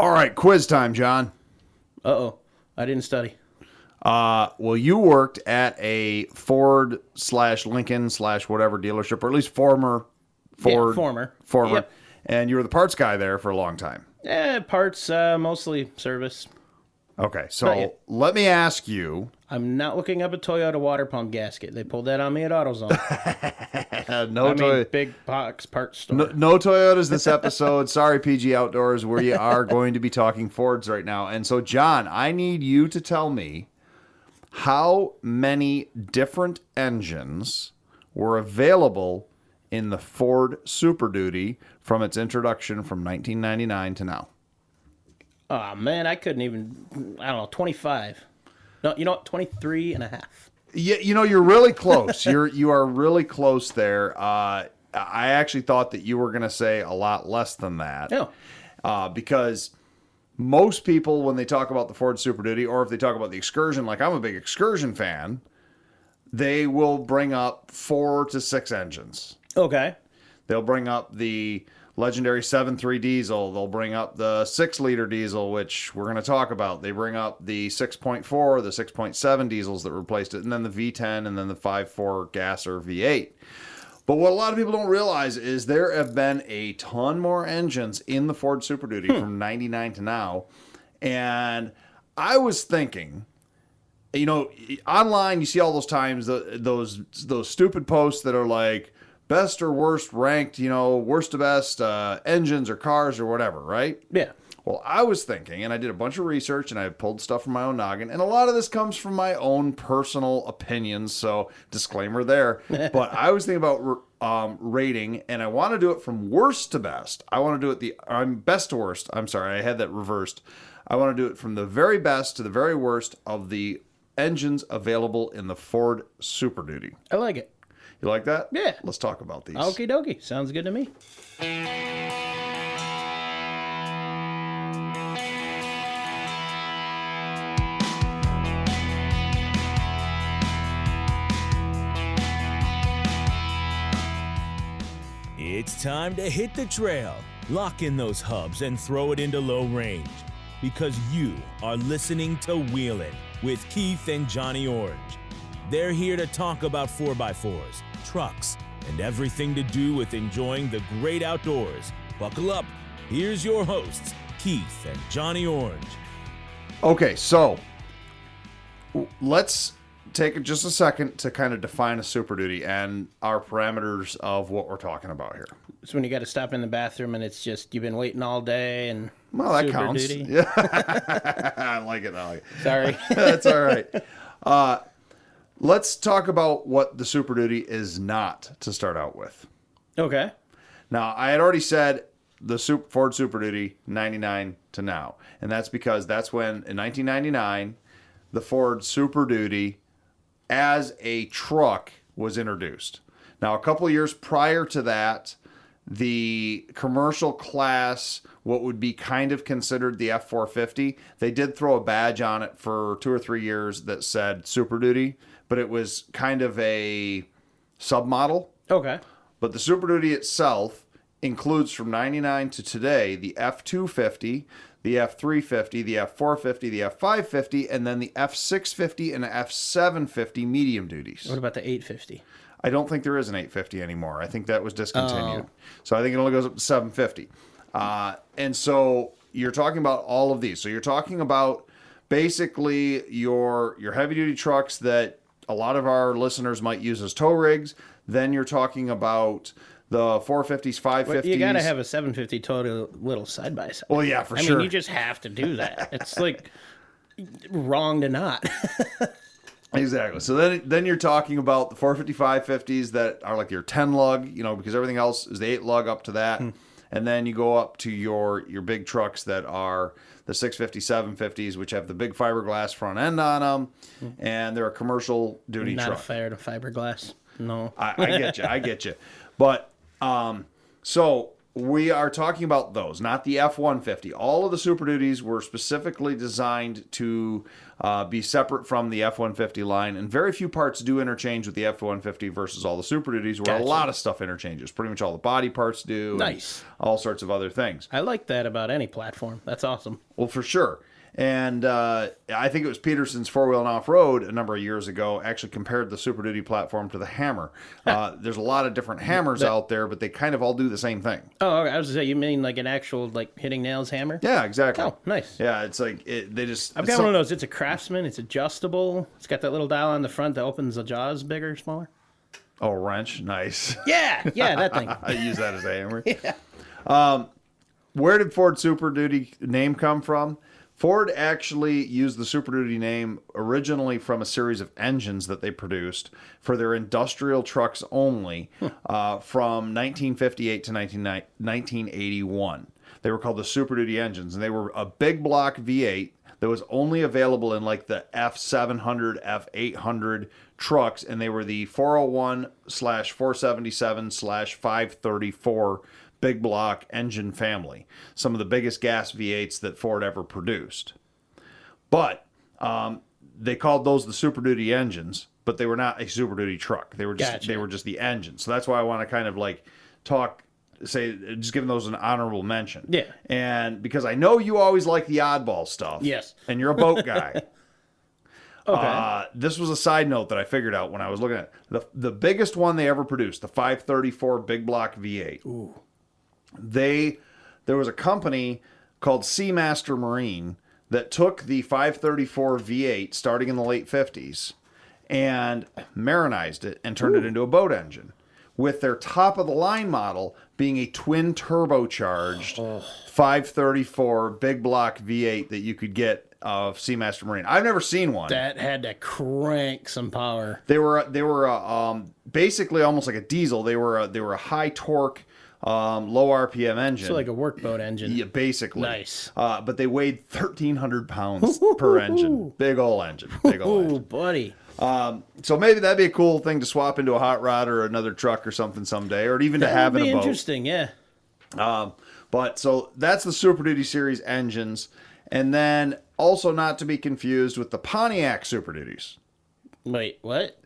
All right, quiz time, John. Uh-oh. I didn't study. Well, you worked at a Ford slash Lincoln slash whatever dealership, or at least former Ford. Yeah, former. Yep. And you were the parts guy there for a long time. Parts, mostly service. Okay, Oh, so yeah. let me ask you. I'm not looking up a Toyota water pump gasket. They pulled that on me at AutoZone. No big box parts store. No Toyotas this episode. Sorry, PG Outdoors. We are going to be talking Fords right now. And so, John, I need you to tell me how many different engines were available in the Ford Super Duty from its introduction from 1999 to now. Oh, man, I couldn't even, 25. No, you know what, 23 and a half. Yeah, you're really close. You are really close there. I actually thought that you were going to say a lot less than that. Oh. Because most people, when they talk about the Ford Super Duty, or if they talk about the Excursion, like I'm a big Excursion fan, they will bring up 4 to 6 engines. Okay. They'll bring up the legendary 7.3 diesel. They'll bring up the 6-liter diesel, which we're going to talk about. They bring up the 6.4, the 6.7 diesels that replaced it, and then the V10, and then the 5.4 gas or V8. But what a lot of people don't realize is there have been a ton more engines in the Ford Super Duty from 99 to now. And I was thinking, online you see all those times, those stupid posts that are like, best or worst ranked, worst to best engines or cars or whatever, right? Yeah. Well, I was thinking, and I did a bunch of research, and I pulled stuff from my own noggin, and a lot of this comes from my own personal opinions, so disclaimer there. But I was thinking about rating, and I want to do it from worst to best. I want to do it best to worst. I'm sorry, I had that reversed. I want to do it from the very best to the very worst of the engines available in the Ford Super Duty. I like it. You like that? Yeah. Let's talk about these. Okie dokie. Sounds good to me. It's time to hit the trail, lock in those hubs, and throw it into low range. Because you are listening to Wheelin' with Keith and Johnny Orange. They're here to talk about 4x4s, trucks, and everything to do with enjoying the great outdoors. Buckle up. Here's your hosts, Keith and Johnny Orange. Okay, so let's take just a second to kind of define a Super Duty and our parameters of what we're talking about here. It's when you got to stop in the bathroom and it's just, you've been waiting all day and Well, that Super counts. Duty. Yeah. I like it. Sorry. That's all right. Let's talk about what the Super Duty is not to start out with. Okay. Now, I had already said the Ford Super Duty 99 to now. And that's because that's when, in 1999, the Ford Super Duty as a truck was introduced. Now, a couple of years prior to that, the commercial class, what would be kind of considered the F450, they did throw a badge on it for 2 or 3 years that said Super Duty, but it was kind of a submodel. Okay. But the Super Duty itself includes from 99 to today the F250, the F350, the F450, the F550, and then the F650 and F750 medium duties. What about the 850? I don't think there is an 850 anymore. I think that was discontinued. So I think it only goes up to 750. And so you're talking about all of these. So you're talking about basically your heavy duty trucks that a lot of our listeners might use as tow rigs. Then you're talking about the 450s, 550s. Well, you got to have a 750 total little side by side. Well, yeah, for I sure. mean, you just have to do that. It's like wrong to not. Exactly. So then you're talking about the 450, 550s that are like your 10 lug, because everything else is the 8 lug up to that. And then you go up to your big trucks that are the 650, 750s, which have the big fiberglass front end on them. And they're a commercial duty Not truck. a fiberglass. No. I get you. But so we are talking about those, not the F-150. All of the Super Duties were specifically designed to be separate from the F-150 line, and very few parts do interchange with the F-150 versus all the Super Duties, where Gotcha. a lot of stuff interchanges. Pretty much all the body parts do. Nice. And all sorts of other things. I like that about any platform. That's awesome. Well, for sure. And I think it was Peterson's Four Wheel and Off-Road a number of years ago actually compared the Super Duty platform to the Hammer. There's a lot of different Hammers out there, but they kind of all do the same thing. Oh, okay. I was gonna say, you mean like an actual like hitting nails hammer? Yeah, exactly. Oh, nice. Yeah, it's like they just. I've got one of those. It's a Craftsman. It's adjustable. It's got that little dial on the front that opens the jaws bigger, smaller. Oh, wrench, nice. Yeah, that thing. I use that as a hammer. Yeah. Where did Ford Super Duty name come from? Ford actually used the Super Duty name originally from a series of engines that they produced for their industrial trucks only from 1958 to 1981. They were called the Super Duty engines, and they were a big block V8 that was only available in like the F700, F800 trucks, and they were the 401/477/534 big block engine family, some of the biggest gas V8s that Ford ever produced. But they called those the Super Duty engines, but they were not a Super Duty truck. They were just Gotcha. they were just the engines. So that's why I want to kind of like just giving those an honorable mention. Yeah. And because I know you always like the oddball stuff. Yes. And you're a boat guy. Okay. This was a side note that I figured out when I was looking at it. The biggest one they ever produced, the 534 big block V8. Ooh. There was a company called Seamaster Marine that took the 534 V8 starting in the late 50s and marinized it and turned it into a boat engine, with their top of the line model being a twin turbocharged 534 big block V8 that you could get of Seamaster Marine. I've never seen one. That had to crank some power. They were basically almost like a diesel. They were a high torque, low RPM engine. So like a workboat engine. Yeah, basically. Nice. But they weighed 1,300 pounds per engine. Big old engine. Big old Ooh, engine. buddy. So maybe that'd be a cool thing to swap into a hot rod or another truck or something someday, or even to have in That'd a be boat. interesting, yeah. But so that's the Super Duty series engines. And then also not to be confused with the Pontiac Super Duties. Wait, what?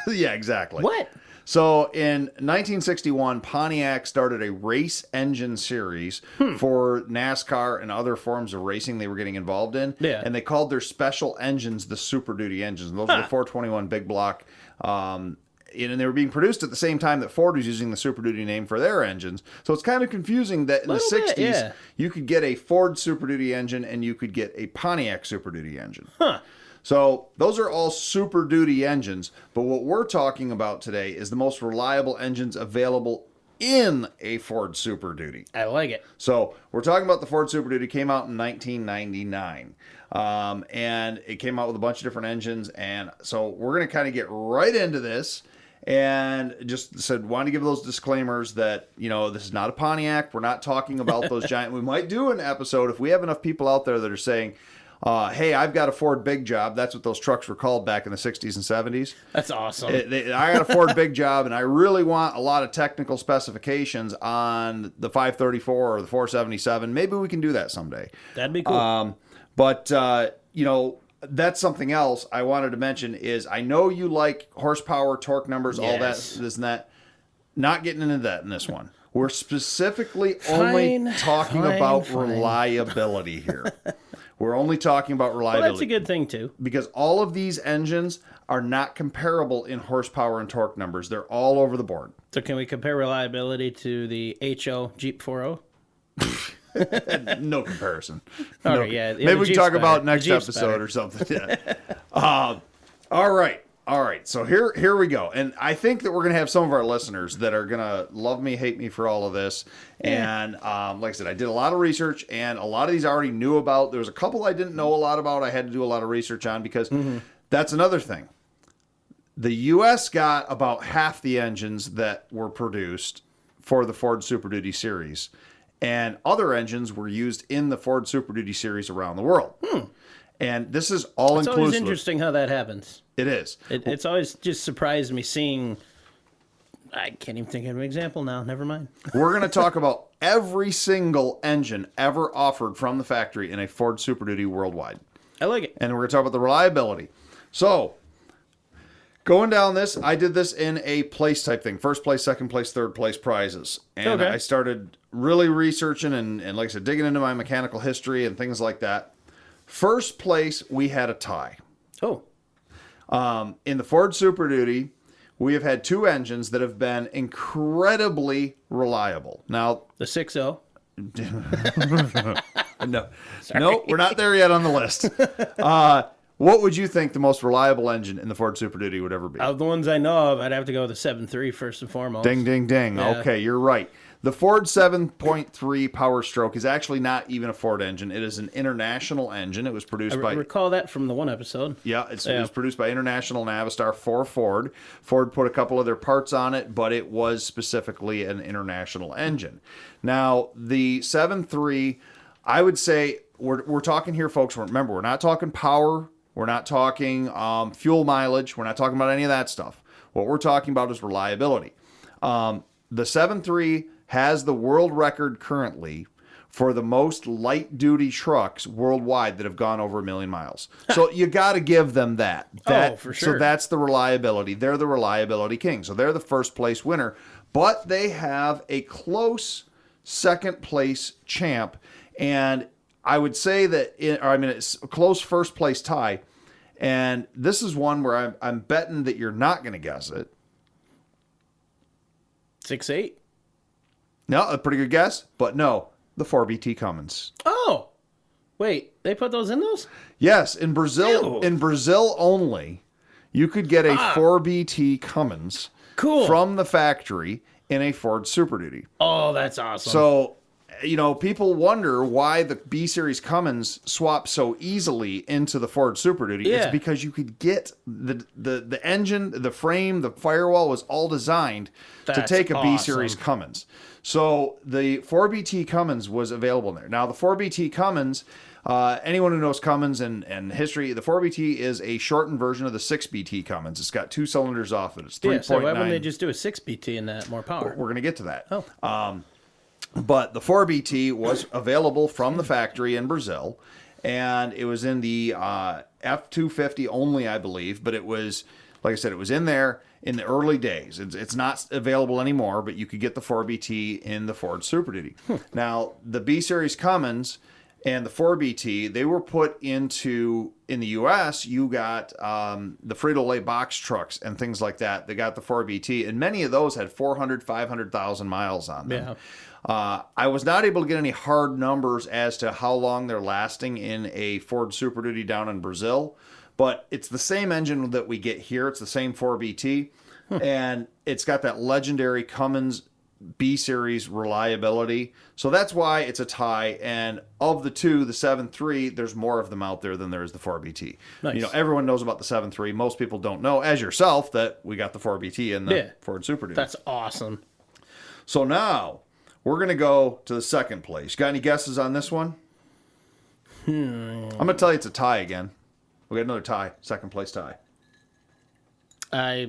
Yeah, exactly. What? So in 1961, Pontiac started a race engine series for NASCAR and other forms of racing they were getting involved in. Yeah. And they called their special engines the Super Duty engines. And those were the 421 big block. And they were being produced at the same time that Ford was using the Super Duty name for their engines. So it's kind of confusing that in the Little 60s, bit, yeah. you could get a Ford Super Duty engine and you could get a Pontiac Super Duty engine. Huh. So those are all Super Duty engines, but what we're talking about today is the most reliable engines available in a Ford Super Duty. I like it. So we're talking about the Ford Super Duty. Came out in 1999, and it came out with a bunch of different engines. And so we're going to kind of get right into this. And just wanted to give those disclaimers that, this is not a Pontiac. We're not talking about those giant. We might do an episode if we have enough people out there that are saying, hey, I've got a Ford Big Job. That's what those trucks were called back in the 60s and 70s. That's awesome. I got a Ford Big Job, and I really want a lot of technical specifications on the 534 or the 477. Maybe we can do that someday. That'd be cool. But that's something else I wanted to mention is I know you like horsepower, torque numbers, all that, Yes. this and that. Not getting into that in this one. We're specifically only talking about reliability here. We're only talking about Well, reliability. that's a good thing, too. Because all of these engines are not comparable in horsepower and torque numbers. They're all over the board. So can we compare reliability to the HO Jeep 4.0? No comparison. Okay, yeah. Maybe the we can Jeep's talk better. about The next Jeep's episode better. or something. Yeah. All right. So here we go. And I think that we're going to have some of our listeners that are going to love me, hate me for all of this. And like I said, I did a lot of research, and a lot of these I already knew about. There was a couple I didn't know a lot about. I had to do a lot of research on because that's another thing. The U.S. got about half the engines that were produced for the Ford Super Duty series, and other engines were used in the Ford Super Duty series around the world. And this is all It's always inclusive. interesting how that happens. It is. It's always just surprised me seeing I can't even think of an example now. Never mind. We're going to talk about every single engine ever offered from the factory in a Ford Super Duty worldwide. I like it. And we're going to talk about the reliability. So, going down this, I did this in a place type thing. First place, second place, third place prizes. And Okay. I started really researching and, like I said, digging into my mechanical history and things like that. First place, we had a tie. Oh, In the Ford Super Duty, we have had two engines that have been incredibly reliable. Now, the 6.0. no, we're not there yet on the list. What would you think the most reliable engine in the Ford Super Duty would ever be? Of the ones I know of, I'd have to go with the 7.3 first and foremost. Ding, ding, ding. Yeah. Okay, you're right. The Ford 7.3 Power Stroke is actually not even a Ford engine. It is an international engine. It was produced I by... recall that from the one episode. Yeah, it was produced by International Navistar for Ford. Ford put a couple of their parts on it, but it was specifically an international engine. Now, the 7.3, I would say, we're talking here, folks. Remember, we're not talking power. We're not talking fuel mileage. We're not talking about any of that stuff. What we're talking about is reliability. The 7.3 has the world record currently for the most light-duty trucks worldwide that have gone over 1 million miles. So you got to give them that. For sure. So that's the reliability. They're the reliability king. So they're the first place winner. But they have a close second place champ. And I would say that, it's a close first place tie. And this is one where I'm betting that you're not going to guess it. 6.8. No, a pretty good guess, but no, the 4BT Cummins. Oh, wait, they put those in those? Yes, in Brazil, Ew. in Brazil only, you could get a 4BT Cummins from the factory in a Ford Super Duty. Oh, that's awesome. So, people wonder why the B Series Cummins swap so easily into the Ford Super Duty. Yeah. It's because you could get the engine, the frame, the firewall was all designed to That's take a B awesome. Series Cummins. So the 4BT Cummins was available there. Now the 4BT Cummins, anyone who knows Cummins and history, the 4BT is a shortened version of the 6BT Cummins. It's got 2 cylinders off it. It's 3.9. Yeah, so why wouldn't they just do a 6BT in that, more power? We're going to get to that. Oh. But the 4BT was available from the factory in Brazil, and it was in the F250 only, I believe. But it was, like I said, it was in there in the early days. It's not available anymore, but you could get the 4BT in the Ford Super Duty. Now, the B Series Cummins and the 4BT, they were put into, in the U.S., you got the Frito-Lay box trucks and things like that. They got the 4BT, and many of those had 400, 500,000 miles on them. Yeah. I was not able to get any hard numbers as to how long they're lasting in a Ford Super Duty down in Brazil, but it's the same engine that we get here. It's the same 4BT, and it's got that legendary Cummins B-Series reliability. So that's why it's a tie. And of the two, the 7.3, there's more of them out there than there is the 4BT. Nice. Everyone knows about the 7.3. Most people don't know, as yourself, that we got the 4BT in the Ford Super Duty. That's awesome. So now we're going to go to the second place. Got any guesses on this one? I'm going to tell you it's a tie again. We got another tie, second place tie. I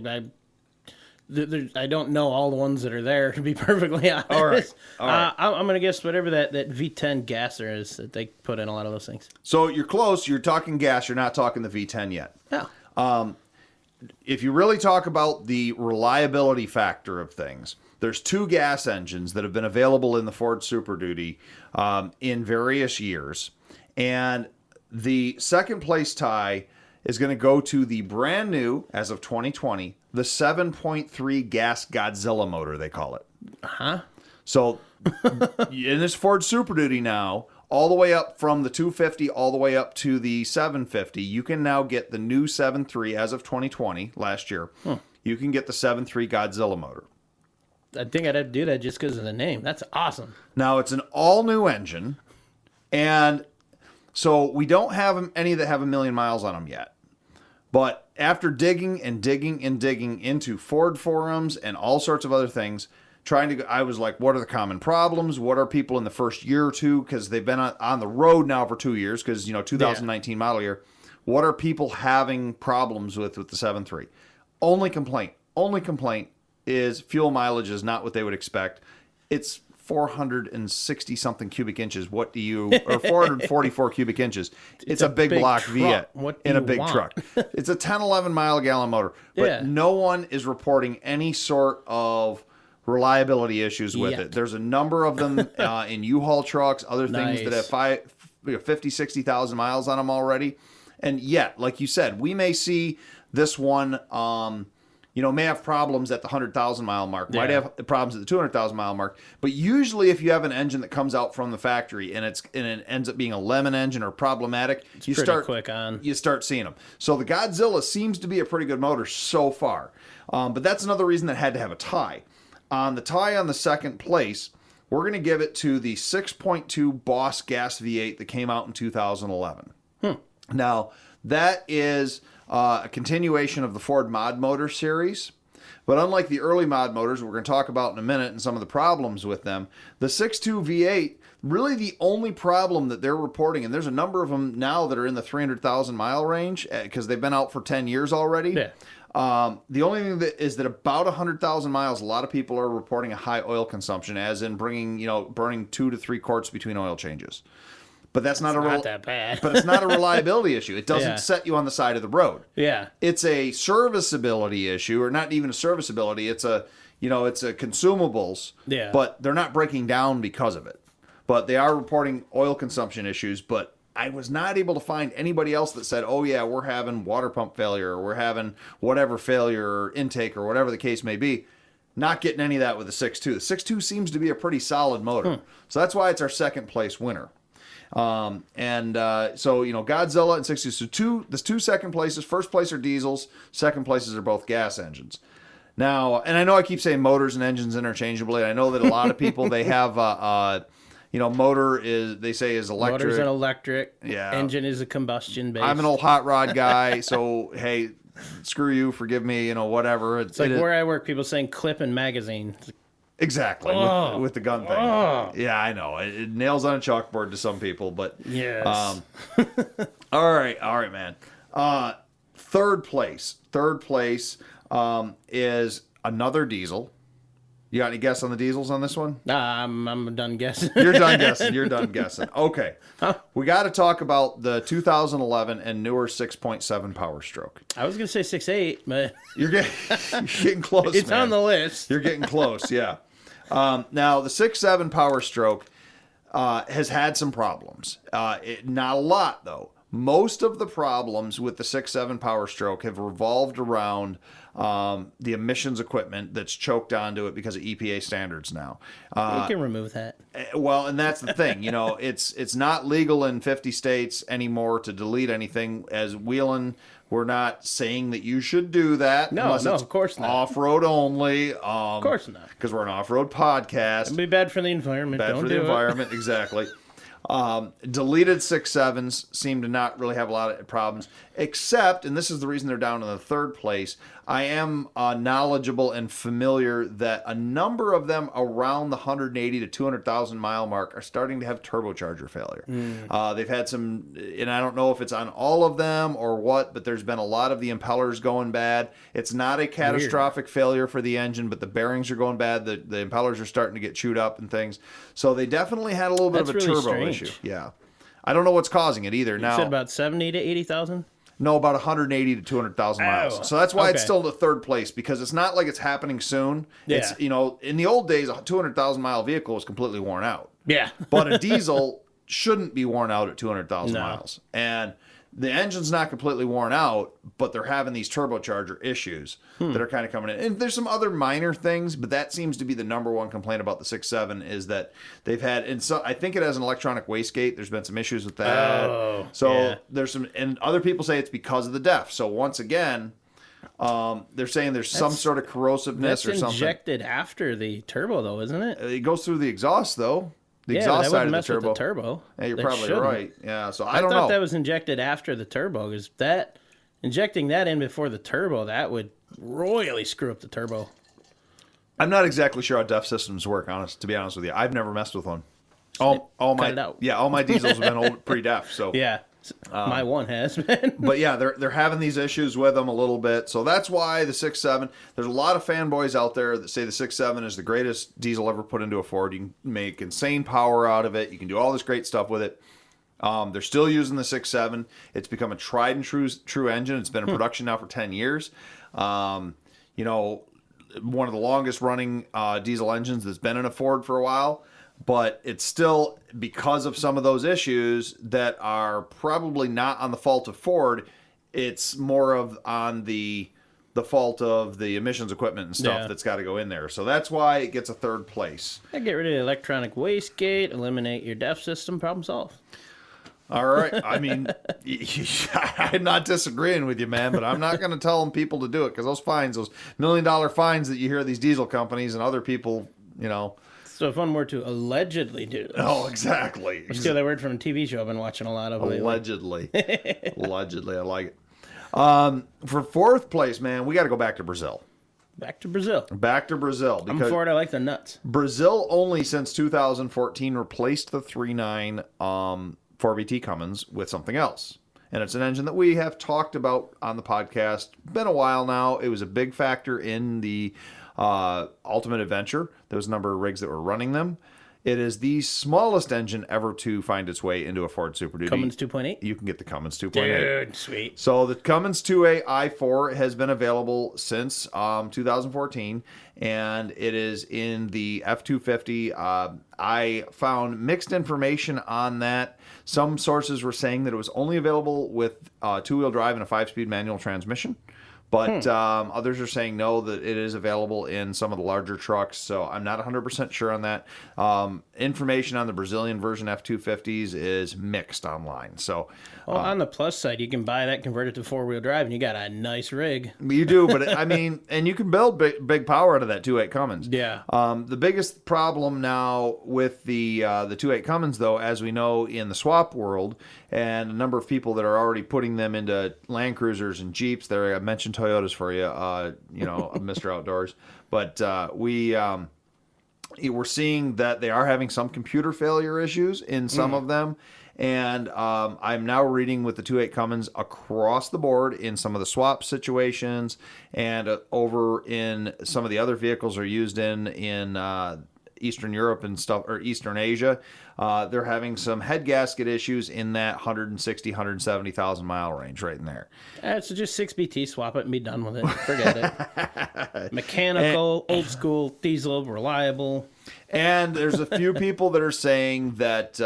don't know all the ones that are there, to be perfectly honest. All right. I'm going to guess whatever that V10 gasser is that they put in a lot of those things. So you're close. You're talking gas. You're not talking the V10 yet. Yeah. If you really talk about the reliability factor of things, there's 2 gas engines that have been available in the Ford Super Duty in various years. And the second place tie is going to go to the brand new, as of 2020, the 7.3 gas Godzilla motor, they call it. Huh? So in this Ford Super Duty now, all the way up from the 250 all the way up to the 750, you can now get the new 7.3 as of 2020, last year. You can get the 7.3 Godzilla motor. I think I'd have to do that just because of the name. That's awesome. Now, it's an all-new engine, and so we don't have any that have 1 million miles on them yet. But after digging and digging and digging into Ford forums and all sorts of other things, I was like, what are the common problems? What are people in the first year or two? Because they've been on the road now for 2 years, because, 2019 model year. What are people having problems with the 7.3? Only complaint is fuel mileage is not what they would expect. It's 460 something cubic inches. Or 444 cubic inches. It's a big block truck. V8 What do in a you big want? truck. It's a 10, 11 mile gallon motor, but Yeah. no one is reporting any sort of reliability issues with Yet. it. There's a number of them in U-Haul trucks, other things that Nice. have 50, 60,000 miles on them already. And yet, like you said, we may see this one, may have problems at the 100,000 mile mark, might Yeah. have problems at the 200,000 mile mark. But usually, if you have an engine that comes out from the factory and it ends up being a lemon engine or problematic, you pretty start quick on. You start seeing them. So the Godzilla seems to be a pretty good motor so far, but that's another reason that had to have a tie. On the tie on the second place, we're going to give it to the 6.2 Boss Gas V8 that came out in 2011. Now, that is a continuation of the Ford Mod Motor series. But unlike the early mod motors, we're going to talk about in a minute and some of the problems with them, the 6.2 V8, really the only problem that they're reporting, and there's a number of them now that are in the 300,000 mile range because they've been out for 10 years already. Yeah. The only thing that is that about 100,000 miles, a lot of people are reporting a high oil consumption, as in burning 2 to 3 quarts between oil changes. But that's not Not that bad. but it's not a reliability issue. It doesn't Yeah. set you on the side of the road. Yeah. It's a serviceability issue, or not even a serviceability. It's a consumables. Yeah. But they're not breaking down because of it. But they are reporting oil consumption issues. But I was not able to find anybody else that said, "Oh yeah, we're having water pump failure, or we're having whatever failure, or intake, or whatever the case may be." Not getting any of that with the 6.2. The 6.2 seems to be a pretty solid motor. So that's why it's our second place winner. So Godzilla and 6.2. So there's two second places. First place are diesels. Second places are both gas engines. Now, and I know I keep saying motors and engines interchangeably. I know that a lot of people, they have motor is electric. Motor's an electric. Yeah. Engine is a combustion based. I'm an old hot rod guy, so hey, screw you, forgive me, whatever. It's like where I work, people saying clip and magazine. It's like, Exactly, with the gun thing. Yeah, I know. It nails on a chalkboard to some people, but yes. all right, man. Third place is another diesel. You got any guess on the diesels on this one? I'm done guessing. You're done guessing. Okay. We got to talk about the 2011 and newer 6.7 Power Stroke. I was going to say 6.8, but You're getting close, it's man. on the list. You're getting close, yeah. Now, the 6.7 Power Stroke has had some problems. Not a lot, though. Most of the problems with the 6.7 Power Stroke have revolved around the emissions equipment that's choked onto it because of EPA standards now. We can remove that. Well, and that's the thing. It's not legal in 50 states anymore to delete anything. As Wheeling, we're not saying that you should do that. No, unless it's of course not. Off-road only. Of course not. Because we're an off-road podcast. It'd be bad for the environment. Bad Don't for do the it. environment, exactly. Deleted 6.7s seem to not really have a lot of problems, except, and this is the reason they're down in the third place, I am knowledgeable and familiar that a number of them around the 180 to 200,000 mile mark are starting to have turbocharger failure. They've had some, and I don't know if it's on all of them or what, but there's been a lot of the impellers going bad. It's not a catastrophic failure for the engine, but the bearings are going bad. The impellers are starting to get chewed up and things. So they definitely had a little bit That's of a really turbo strange. issue. Yeah. I don't know what's causing it either. You Now, said about 70 to 80,000? no, about 180 to 200,000 miles. Oh, So that's why it's okay. still in the third place, because it's not like it's happening soon. It's, Yeah. in the old days, a 200,000 mile vehicle was completely worn out. Yeah. But a diesel shouldn't be worn out at 200,000 No. miles. And the engine's not completely worn out, but they're having these turbocharger issues that are kind of coming in. And there's some other minor things, but that seems to be the number one complaint about the 6.7 is that they've had, and so I think it has an electronic wastegate. There's been some issues with that. Oh, so yeah. there's some, and other people say it's because of the DEF. So once again, they're saying there's some sort of corrosiveness That's or something. injected after the turbo, though, isn't it? It goes through the exhaust, though. The Yeah, exhaust that side wouldn't of the mess with turbo. the turbo. Yeah, you're That probably shouldn't. right. Yeah, so I don't thought know. that was injected after the turbo, because that injecting that in before the turbo, that would royally screw up the turbo. I'm not exactly sure how DEF systems work, to be honest with you. I've never messed with one. All cut it my out. all my diesels have been old pre-DEF. So Yeah. My one has been. But yeah, they're having these issues with them a little bit. So that's why the 6.7, there's a lot of fanboys out there that say the 6.7 is the greatest diesel ever put into a Ford. You can make insane power out of it. You can do all this great stuff with it. They're still using the 6.7. It's become a tried and true engine. It's been in production now for 10 years. You know, one of the longest running diesel engines that's been in a Ford for a while. But it's still, because of some of those issues that are probably not on the fault of Ford, it's more of on the fault of the emissions equipment and stuff that's got to go in there. So that's why it gets a third place. Get rid of the electronic wastegate, eliminate your DEF system, problem solved. All right. I mean, I'm not disagreeing with you, man, but I'm not going to tell people to do it because those fines, those $1 million fines that you hear these diesel companies and other people, you know. So if one were to allegedly do this. Oh, exactly. Let's steal that word from a TV show I've been watching a lot of lately. Allegedly. Allegedly. I like it. For fourth place, man, we got to go back to Brazil. Back to Brazil. Back to Brazil. I'm Because for it. I like their nuts. Brazil only since 2014 replaced the 3.9 4VT Cummins with something else. And it's an engine that we have talked about on the podcast. Been a while now. It was a big factor in the Ultimate Adventure. There was a number of rigs that were running them. It is the smallest engine ever to find its way into a Ford Super Duty. Cummins 2.8? You can get the Cummins 2.8. Dude, sweet. So the Cummins 2.8 i4 has been available since 2014, and it is in the F250. I found mixed information on that. Some sources were saying that it was only available with two-wheel drive and a 5-speed manual transmission. But others are saying no, that it is available in some of the larger trucks. So I'm not 100% sure on that. Information on the Brazilian version F250s is mixed online. So Well, on the plus side, you can buy that, convert it to four-wheel drive, and you got a nice rig. you do, but I mean, and you can build big power out of that 2.8 Cummins. Yeah. The biggest problem now with the 2.8 Cummins, though, as we know in the swap world, and a number of people that are already putting them into Land Cruisers and Jeeps. There, I mentioned Toyotas for you, Mr. Outdoors. But we're seeing that they are having some computer failure issues in some of them. And I'm now reading with the 2.8 Cummins across the board in some of the swap situations, and over in some of the other vehicles are used in Eastern Europe and stuff, or Eastern Asia. They're having some head gasket issues in that 160, 170,000 mile range right in there. So just 6BT, swap it and be done with it. Forget it. Mechanical, old school, diesel, reliable. And there's a few people that are saying that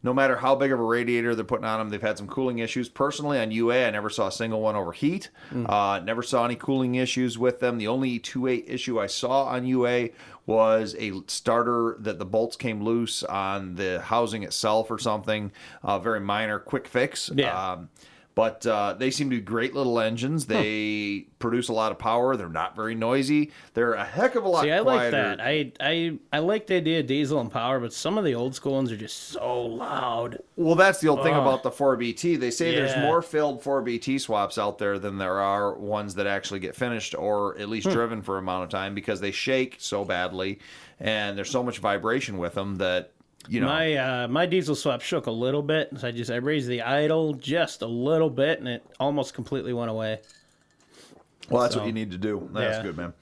no matter how big of a radiator they're putting on them, they've had some cooling issues. Personally, on UA, I never saw a single one overheat. Never saw any cooling issues with them. The only 2.8 issue I saw on UA was a starter that the bolts came loose on the housing itself or something. Very minor, quick fix. Yeah. But they seem to be great little engines. They produce a lot of power. They're not very noisy. They're a heck of a lot See, I quieter. like that. I like the idea of diesel and power, but some of the old school ones are just so loud. Well, that's the old thing about the 4BT. They say there's Yeah. more failed 4BT swaps out there than there are ones that actually get finished or at least driven for an amount of time because they shake so badly and there's so much vibration with them that, you know. My diesel swap shook a little bit, so I raised the idle just a little bit, and it almost completely went away. Well, that's what you need to do. That's Yeah. good, man.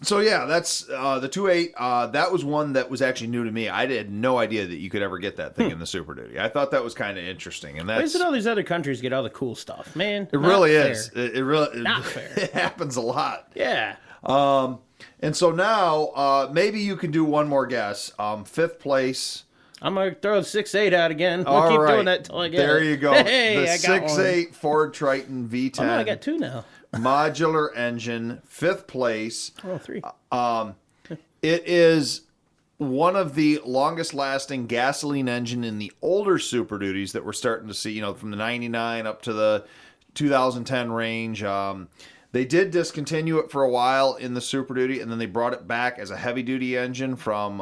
So yeah, that's the 2.8. That was one that was actually new to me. I had no idea that you could ever get that thing in the Super Duty. I thought that was kind of interesting, and Why that's is it all these other countries get all the cool stuff, man? it. Not Really fair. is. It really Not fair. It happens a lot. Yeah. And so now maybe you can do one more guess. Fifth place. I'm going to throw the 6.8 out again. We'll All keep right. doing that until I get There it. you go. Hey, The I got one. 6.8 Ford Triton V10 Oh, no, I got two now. modular engine, fifth place. Oh, three. It is one of the longest lasting gasoline engine in the older Super Duties that we're starting to see, you know, from the 99 up to the 2010 range. They did discontinue it for a while in the Super Duty, and then they brought it back as a heavy-duty engine from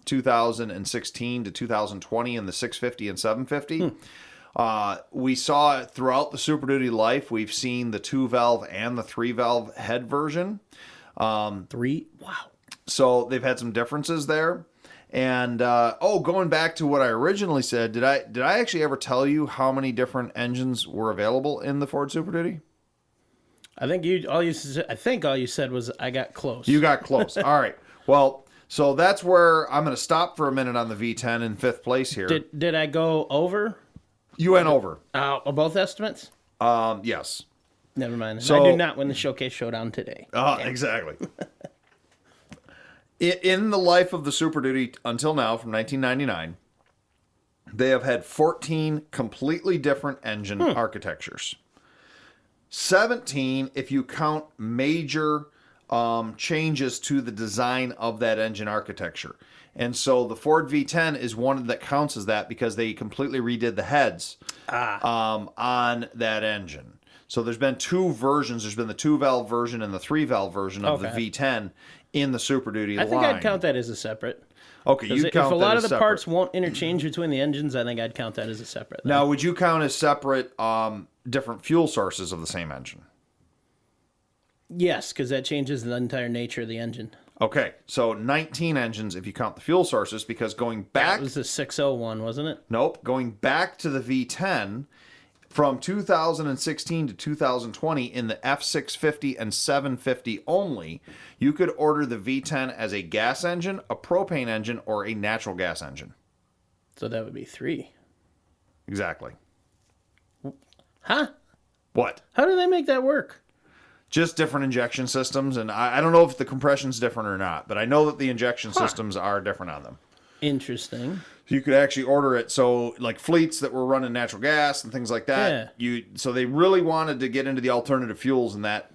2016 to 2020 in the 650 and 750. We saw it throughout the Super Duty life. We've seen the 2-valve and the 3-valve head version. Three. Wow. So they've had some differences there. And going back to what I originally said, did I actually ever tell you how many different engines were available in the Ford Super Duty? I think all you said was I got close. You got close. All right. Well, so that's where I'm going to stop for a minute on the V10 in 5th place here. Did I go over? You went over. Both estimates? Yes. Never mind. So- I do not win the Showcase Showdown today. Exactly. In the life of the Super Duty until now, from 1999, they have had 14 completely different engine architectures. 17 if you count major changes to the design of that engine architecture. And so the Ford V10 is one that counts as that because they completely redid the heads on that engine. So there's been 2 versions. There's been the 2-valve version and the 3-valve version of the V10 in the Super Duty line. I think I'd count that as a separate. Okay, you If count a that lot as of the separate. parts won't interchange between the engines, I think I'd count that as a separate. Now, would you count as separate different fuel sources of the same engine? Yes, because that changes the entire nature of the engine. Okay, so 19 engines if you count the fuel sources, because going back... That was the 601, wasn't it? Nope, going back to the V10, from 2016 to 2020 in the F650 and 750 only, you could order the V10 as a gas engine, a propane engine, or a natural gas engine. So that would be 3. Exactly. Huh? What? How do they make that work? Just different injection systems, and I don't know if the compression's different or not, but I know that the injection systems are different on them. Interesting. You could actually order it, so like fleets that were running natural gas and things like that. So they really wanted to get into the alternative fuels and that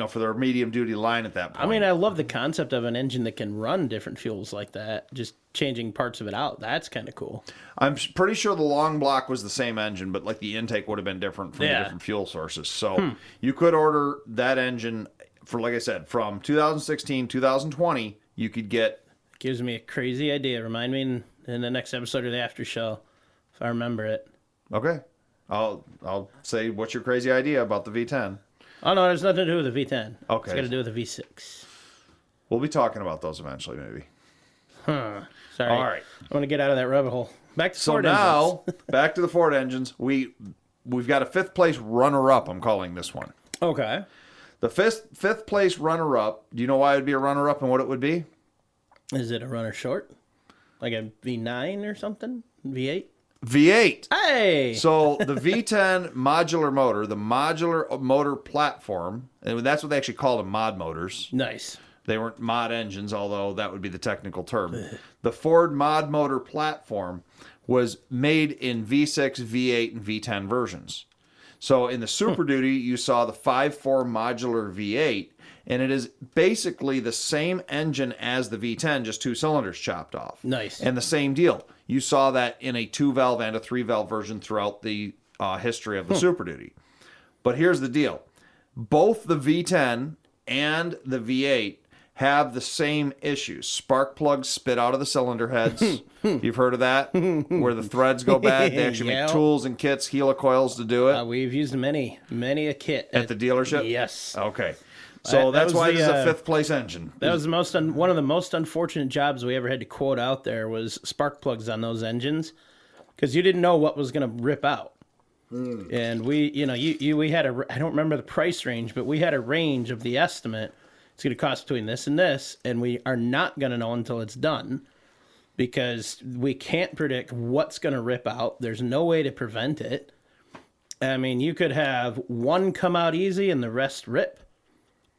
for their medium duty line at that point. I mean, I love the concept of an engine that can run different fuels like that. Just changing parts of it out. That's kind of cool. I'm pretty sure the long block was the same engine, but like the intake would have been different from the different fuel sources. So you could order that engine for, like I said, from 2016, 2020, you could get... Gives me a crazy idea. Remind me in the next episode of the After Show, if I remember it. Okay. I'll say, what's your crazy idea about the V10? Oh, no, there's nothing to do with the V10. Okay. It's got to do with the V6. We'll be talking about those eventually, maybe. Sorry. All right. I want to get out of that rabbit hole. Back to So Ford now, engines. back to the Ford engines. We've got a 5th place runner-up, I'm calling this one. Okay. The fifth place runner-up, do you know why it would be a runner-up and what it would be? Is it a runner short? Like a V9 or something? V8? V8. Hey! So the V10 modular motor, the modular motor platform, and that's what they actually called them, mod motors. Nice. They weren't mod engines, although that would be the technical term. The Ford mod motor platform was made in V6, V8, and V10 versions. So in the Super Duty, you saw the 5.4 modular V8, and it is basically the same engine as the V10, just 2 cylinders chopped off. Nice. And the same deal. You saw that in a 2-valve and a 3-valve version throughout the history of the Super Duty. But here's the deal. Both the V10 and the V8 have the same issues. Spark plugs spit out of the cylinder heads. You've heard of that? Where the threads go bad. They actually Yeah. make tools and kits, helicoils to do it. We've used many a kit. At the dealership? Yes. Okay. So That that's was why the, this is a 5th place engine. That was one of the most unfortunate jobs we ever had to quote out there was spark plugs on those engines because you didn't know what was going to rip out. And we had I don't remember the price range, but we had a range of the estimate. It's going to cost between this and this, and we are not going to know until it's done because we can't predict what's going to rip out. There's no way to prevent it. I mean, you could have one come out easy and the rest rip.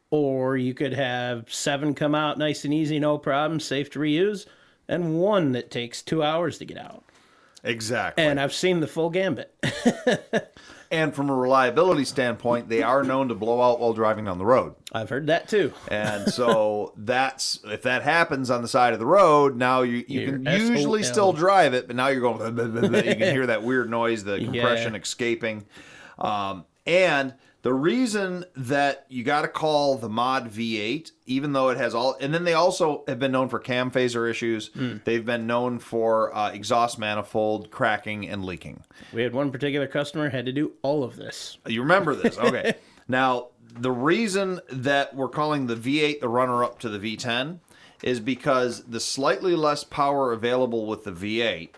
Or you could have 7 come out nice and easy, no problem, safe to reuse, and 1 that takes 2 hours to get out. Exactly. And I've seen the full gambit. And from a reliability standpoint, they are known to blow out while driving on the road. I've heard that too. And so if that happens on the side of the road, now you can usually SOL. still drive it, but now you're going, you can hear that weird noise, the compression escaping. And the reason that you got to call the mod V8, even though it has all, and then they also have been known for cam phaser issues. They've been known for exhaust manifold cracking and leaking. We had one particular customer had to do all of this. You remember this? Okay. Now, the reason that we're calling the V8 the runner-up to the V10 is because the slightly less power available with the V8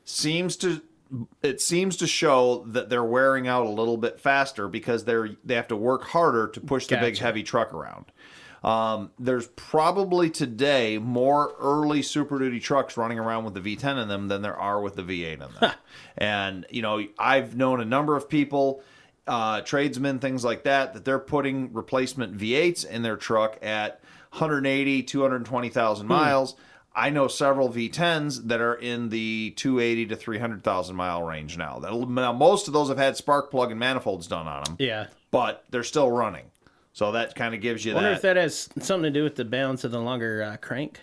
seems to show that they're wearing out a little bit faster because they have to work harder to push the big Gotcha. heavy truck around. There's probably today more early Super Duty trucks running around with the V10 in them than there are with the V8 in them. And, you know, I've known a number of people, tradesmen, things like that they're putting replacement V8s in their truck at 180, 220,000 miles. I know several V10s that are in the 280 to 300,000 mile range now. Now, most of those have had spark plug and manifolds done on them, Yeah. but they're still running. So that kind of gives you I wonder that. if that has something to do with the balance of the longer crank.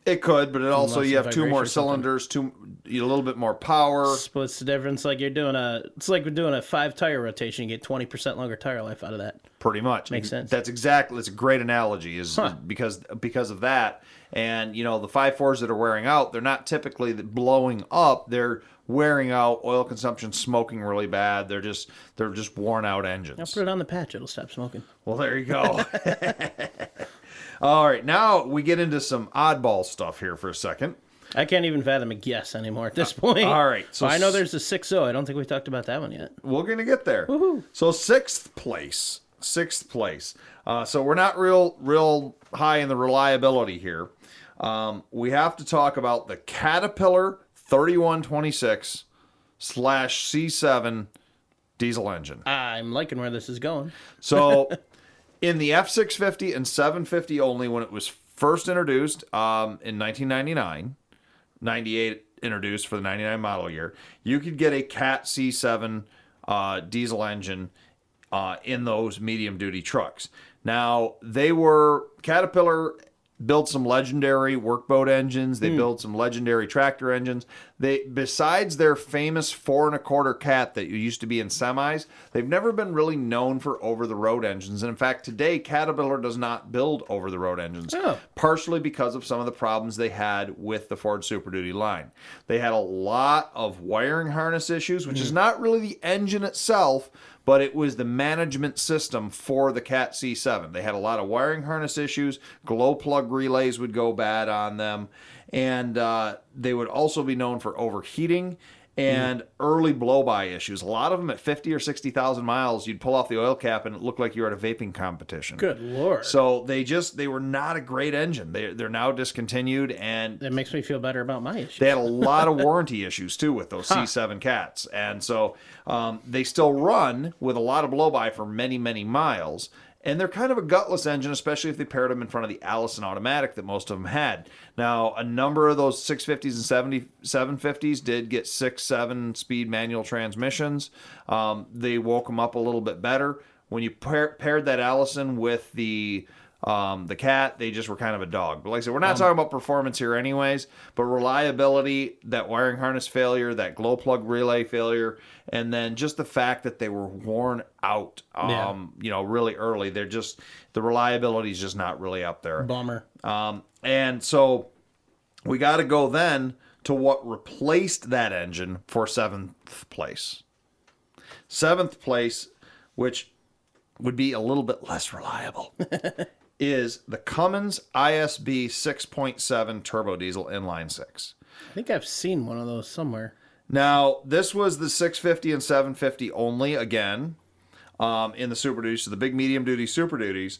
It could, but it also less you have two vibration more or something. cylinders, a little bit more power. Splits the difference. Like it's like we're doing a 5-tire rotation. You get 20% longer tire life out of that. Pretty much Makes sense. That's a great analogy. Is because of that, and you know the 5.4s that are wearing out, they're not typically blowing up. They're wearing out, oil consumption, smoking really bad. They're just worn out engines. I'll put it on the patch. It'll stop smoking. Well, there you go. All right, now we get into some oddball stuff here for a second. I can't even fathom a guess anymore at this point. all right, so So I know there's a 6.0. I don't think we talked about that one yet. We're going to get there. So sixth place. So we're not real high in the reliability here. We have to talk about the Caterpillar 3126 /C7 diesel engine. I'm liking where this is going. So in the F650 and 750 only, when it was first introduced in 1999, 98 introduced for the 99 model year, you could get a Cat C7 diesel engine in those medium duty trucks. Now, Caterpillar built some legendary workboat engines. They built some legendary tractor engines. Besides their famous 4 1/4 Cat that used to be in semis, they've never been really known for over-the-road engines. And in fact, today, Caterpillar does not build over-the-road engines, partially because of some of the problems they had with the Ford Super Duty line. They had a lot of wiring harness issues, which is not really the engine itself, but it was the management system for the Cat C7. They had a lot of wiring harness issues. Glow plug relays would go bad on them. And they would also be known for overheating and early blow-by issues. A lot of them at 50 or 60,000 miles, you'd pull off the oil cap and it looked like you were at a vaping competition. Good Lord. So they were not a great engine. They're now discontinued, and That makes me feel better about my issue. they had a lot of warranty issues too with those C7 Cats. And so they still run with a lot of blow-by for many, many miles. And they're kind of a gutless engine, especially if they paired them in front of the Allison automatic that most of them had. Now, a number of those 650s and 750s did get 6-7 speed manual transmissions. They woke them up a little bit better. When you paired that Allison with the Cat, they just were kind of a dog. But like I said, we're not talking about performance here anyways, but reliability, that wiring harness failure, that glow plug relay failure, and then just the fact that they were worn out, really early. The reliability is just not really up there. Bummer. And so we got to go then to what replaced that engine for 7th place. 7th place, which would be a little bit less reliable, is the Cummins ISB 6.7 turbo diesel inline 6. I think I've seen one of those somewhere. Now, this was the 650 and 750 only, again, in the Super Duties, so the big medium duty Super Duties.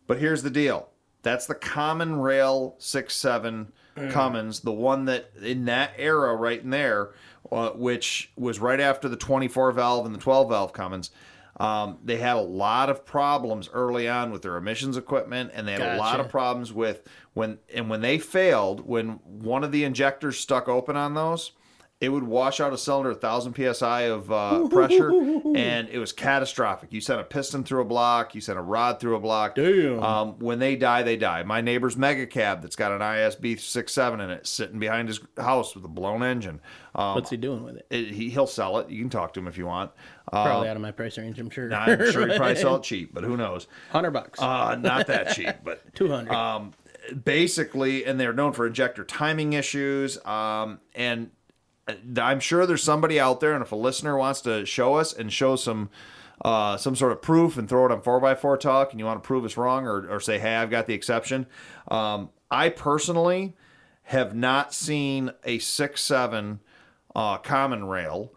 But here's the deal. That's the common rail 6.7 Cummins, the one that in that era right in there, which was right after the 24 valve and the 12 valve Cummins. They had a lot of problems early on with their emissions equipment, and they had a lot of problems with when they failed, when one of the injectors stuck open on those, it would wash out a cylinder 1,000 psi of pressure, and it was catastrophic. You sent a piston through a block, you sent a rod through a block. Damn. When they die, they die. My neighbor's mega cab that's got an ISB 6.7 in it, sitting behind his house with a blown engine. What's he doing with it? He'll sell it. You can talk to him if you want. Probably out of my price range, I'm sure. I'm sure he'd probably sell it cheap, but who knows? $100. Not that cheap, but 200. basically, and they're known for injector timing issues. And I'm sure there's somebody out there, and if a listener wants to show us and show some sort of proof and throw it on 4x4 Talk, and you want to prove us wrong or say, hey, I've got the exception, I personally have not seen a 6.7 common rail,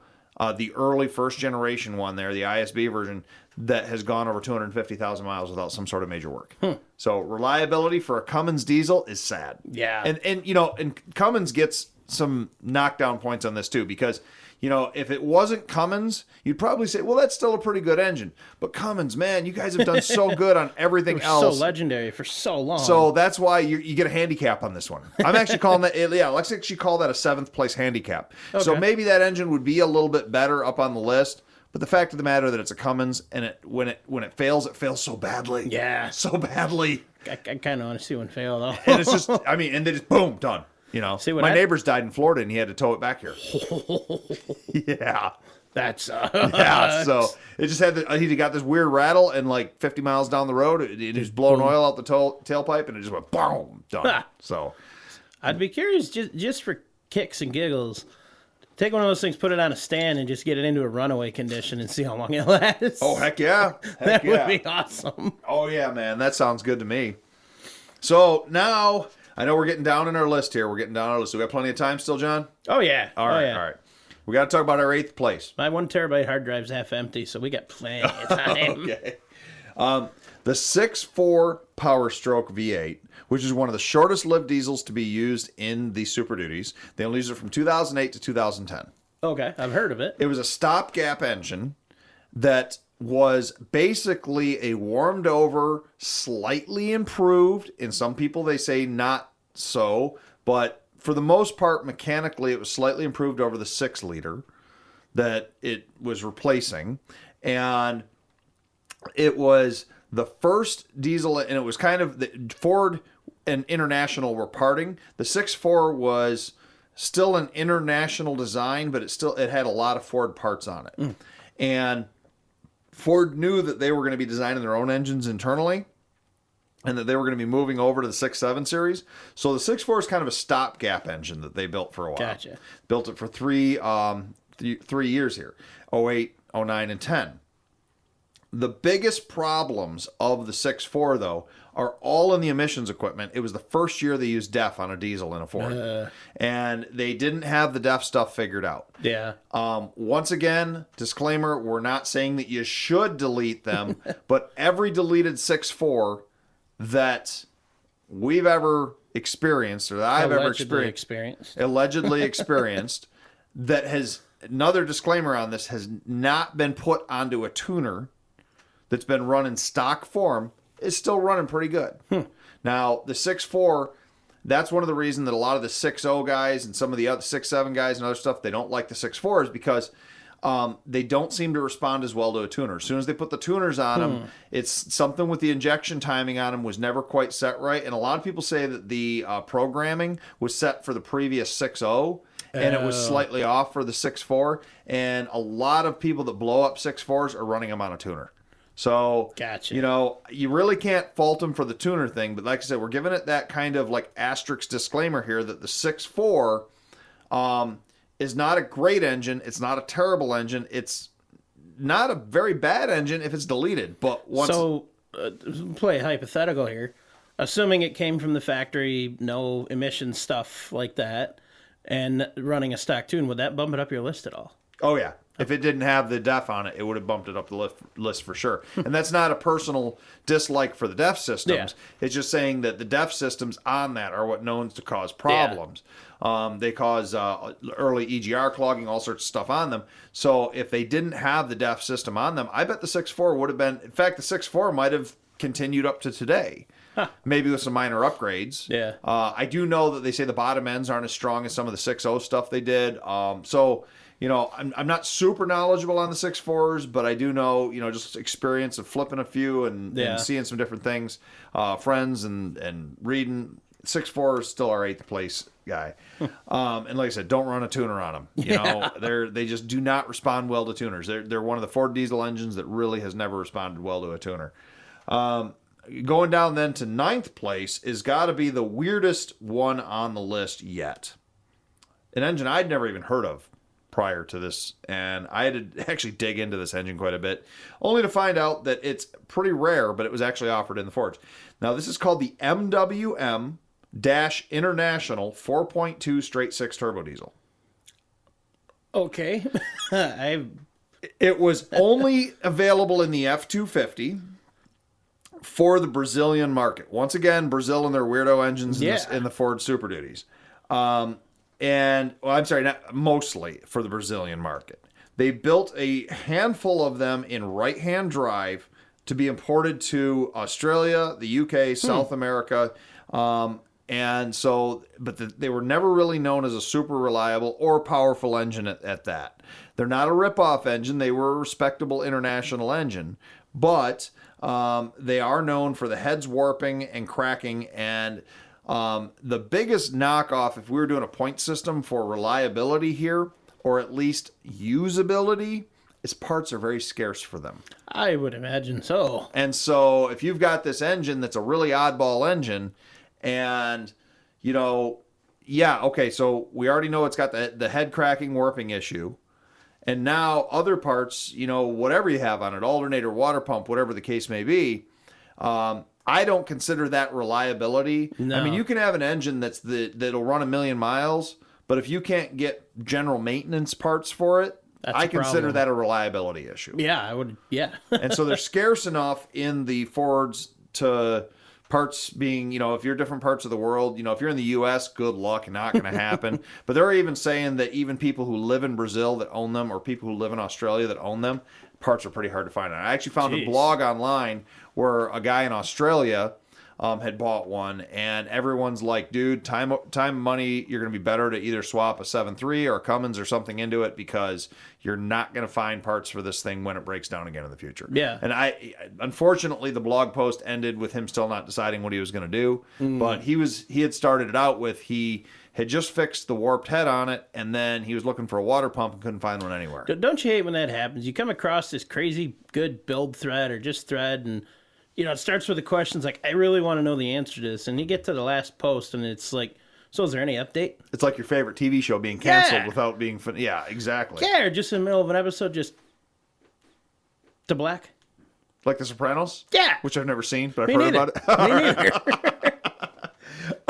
the early first generation one there, the ISB version, that has gone over 250,000 miles without some sort of major work. So reliability for a Cummins diesel is sad. Yeah. And Cummins gets some knockdown points on this too, because if it wasn't Cummins, you'd probably say, well, that's still a pretty good engine. But Cummins, man, you guys have done so good on everything else. So legendary for so long. So that's why you get a handicap on this one. I'm actually calling that, let's actually call that a 7th place handicap. So maybe that engine would be a little bit better up on the list. But the fact of the matter that it's a Cummins, and when it fails so badly. Yeah. So badly. I kind of want to see one fail, though. And it's just, and they just, boom, done. See what my neighbors died in Florida, and he had to tow it back here. Yeah. That's Yeah, so it just he got this weird rattle, and like 50 miles down the road, it was blowing oil out the tailpipe, and it just went boom, done. So I'd be curious, just for kicks and giggles, take one of those things, put it on a stand, and just get it into a runaway condition and see how long it lasts. oh heck yeah, that would be awesome. Oh yeah, man, that sounds good to me. So now I know we're getting down in our list here. We got plenty of time still, John. Oh yeah. All right. We got to talk about our 8th place. My 1 terabyte hard drive's half empty, so we got plenty of time. Okay. The 6.4 Power Stroke V8, which is one of the shortest lived diesels to be used in the Super Duties. They only used it from 2008 to 2010. Okay, I've heard of it. It was a stopgap engine that was basically a warmed over, slightly improved. In some people, they say not so, but for the most part, mechanically, it was slightly improved over the 6-liter that it was replacing. And it was the first diesel, and it was kind of Ford and International were parting. The 6.4 was still an International design, but it had a lot of Ford parts on it. And Ford knew that they were going to be designing their own engines internally, and that they were going to be moving over to the 6.7 series. So the 6.4 is kind of a stopgap engine that they built for a while. Gotcha. Built it for 3 years here, 08, 09, and 10. The biggest problems of the 6.4, though, are all in the emissions equipment. It was the first year they used DEF on a diesel in a Ford. And they didn't have the DEF stuff figured out. Yeah. Once again, disclaimer, we're not saying that you should delete them, but every deleted 6.4 that we've ever experienced, or that I've ever allegedly experienced, that has, another disclaimer on this, has not been put onto a tuner that's been run in stock form, is still running pretty good. Now, the 6.4, that's one of the reasons that a lot of the 6.0 guys and some of the other 6.7 guys and other stuff, they don't like the 6.4 is because they don't seem to respond as well to a tuner. As soon as they put the tuners on them, it's something with the injection timing on them was never quite set right. And a lot of people say that the programming was set for the previous 6.0 and it was slightly off for the 6.4. And a lot of people that blow up 6.4s are running them on a tuner. So, gotcha. You really can't fault them for the tuner thing. But like I said, we're giving it that kind of like asterisk disclaimer here that the 6.4 is not a great engine. It's not a terrible engine. It's not a very bad engine if it's deleted. But once... So, play hypothetical here. Assuming it came from the factory, no emission stuff like that, and running a stock tune, would that bump it up your list at all? Oh, yeah. If it didn't have the DEF on it, it would have bumped it up the list for sure. And that's not a personal dislike for the DEF systems. Yeah. It's just saying that the DEF systems on that are what known to cause problems. Yeah. They cause early EGR clogging, all sorts of stuff on them. So if they didn't have the DEF system on them, I bet the 6.4 would have been... In fact, the 6.4 might have continued up to today. Maybe with some minor upgrades. Yeah. I do know that they say the bottom ends aren't as strong as some of the 6.0 stuff they did. So... I'm not super knowledgeable on the 6.4s, but I do know, just experience of flipping a few and seeing some different things, friends and reading. 6.4 is still our 8th place guy. And like I said, don't run a tuner on them. They just do not respond well to tuners. They're one of the Ford diesel engines that really has never responded well to a tuner. Going down then to 9th place is got to be the weirdest one on the list yet. An engine I'd never even heard of prior to this, and I had to actually dig into this engine quite a bit, only to find out that it's pretty rare, but it was actually offered in the Fords. Now, this is called the MWM Dash International 4.2 straight six turbo diesel. Okay. It was only available in the F-250 for the Brazilian market. Once again, Brazil and their weirdo engines in the Ford Super Duties. Not mostly for the Brazilian market. They built a handful of them in right-hand drive to be imported to Australia, the UK, South America. They were never really known as a super reliable or powerful engine at that. They're not a rip-off engine. They were a respectable international engine. But they are known for the heads warping and cracking. And the biggest knockoff, if we were doing a point system for reliability here, or at least usability, is parts are very scarce for them. I would imagine so. And so if you've got this engine that's a really oddball engine, and, so we already know it's got the head cracking warping issue. And now other parts, whatever you have on it, alternator, water pump, whatever the case may be, I don't consider that reliability. No. I mean, you can have an engine that'll run 1 million miles, but if you can't get general maintenance parts for it, I consider that a reliability issue. Yeah, I would. Yeah. And so they're scarce enough in the Fords to parts being, if you're different parts of the world, if you're in the U.S., good luck, not going to happen. But they're even saying that even people who live in Brazil that own them, or people who live in Australia that own them, parts are pretty hard to find. I actually found a blog online where a guy in Australia had bought one, and everyone's like, dude, time, money, you're going to be better to either swap a 7.3 or a Cummins or something into it, because you're not going to find parts for this thing when it breaks down again in the future. Yeah. And unfortunately, the blog post ended with him still not deciding what he was going to do. But he had started it out with, he had just fixed the warped head on it, and then he was looking for a water pump and couldn't find one anywhere. Don't you hate when that happens? You come across this crazy good build thread or just thread, and it starts with the questions like, I really want to know the answer to this. And you get to the last post, and it's like, so is there any update? It's like your favorite TV show being canceled without being... Yeah, exactly. Yeah, or just in the middle of an episode, just to black. Like The Sopranos? Yeah. Which I've never seen, but I've heard about it. Me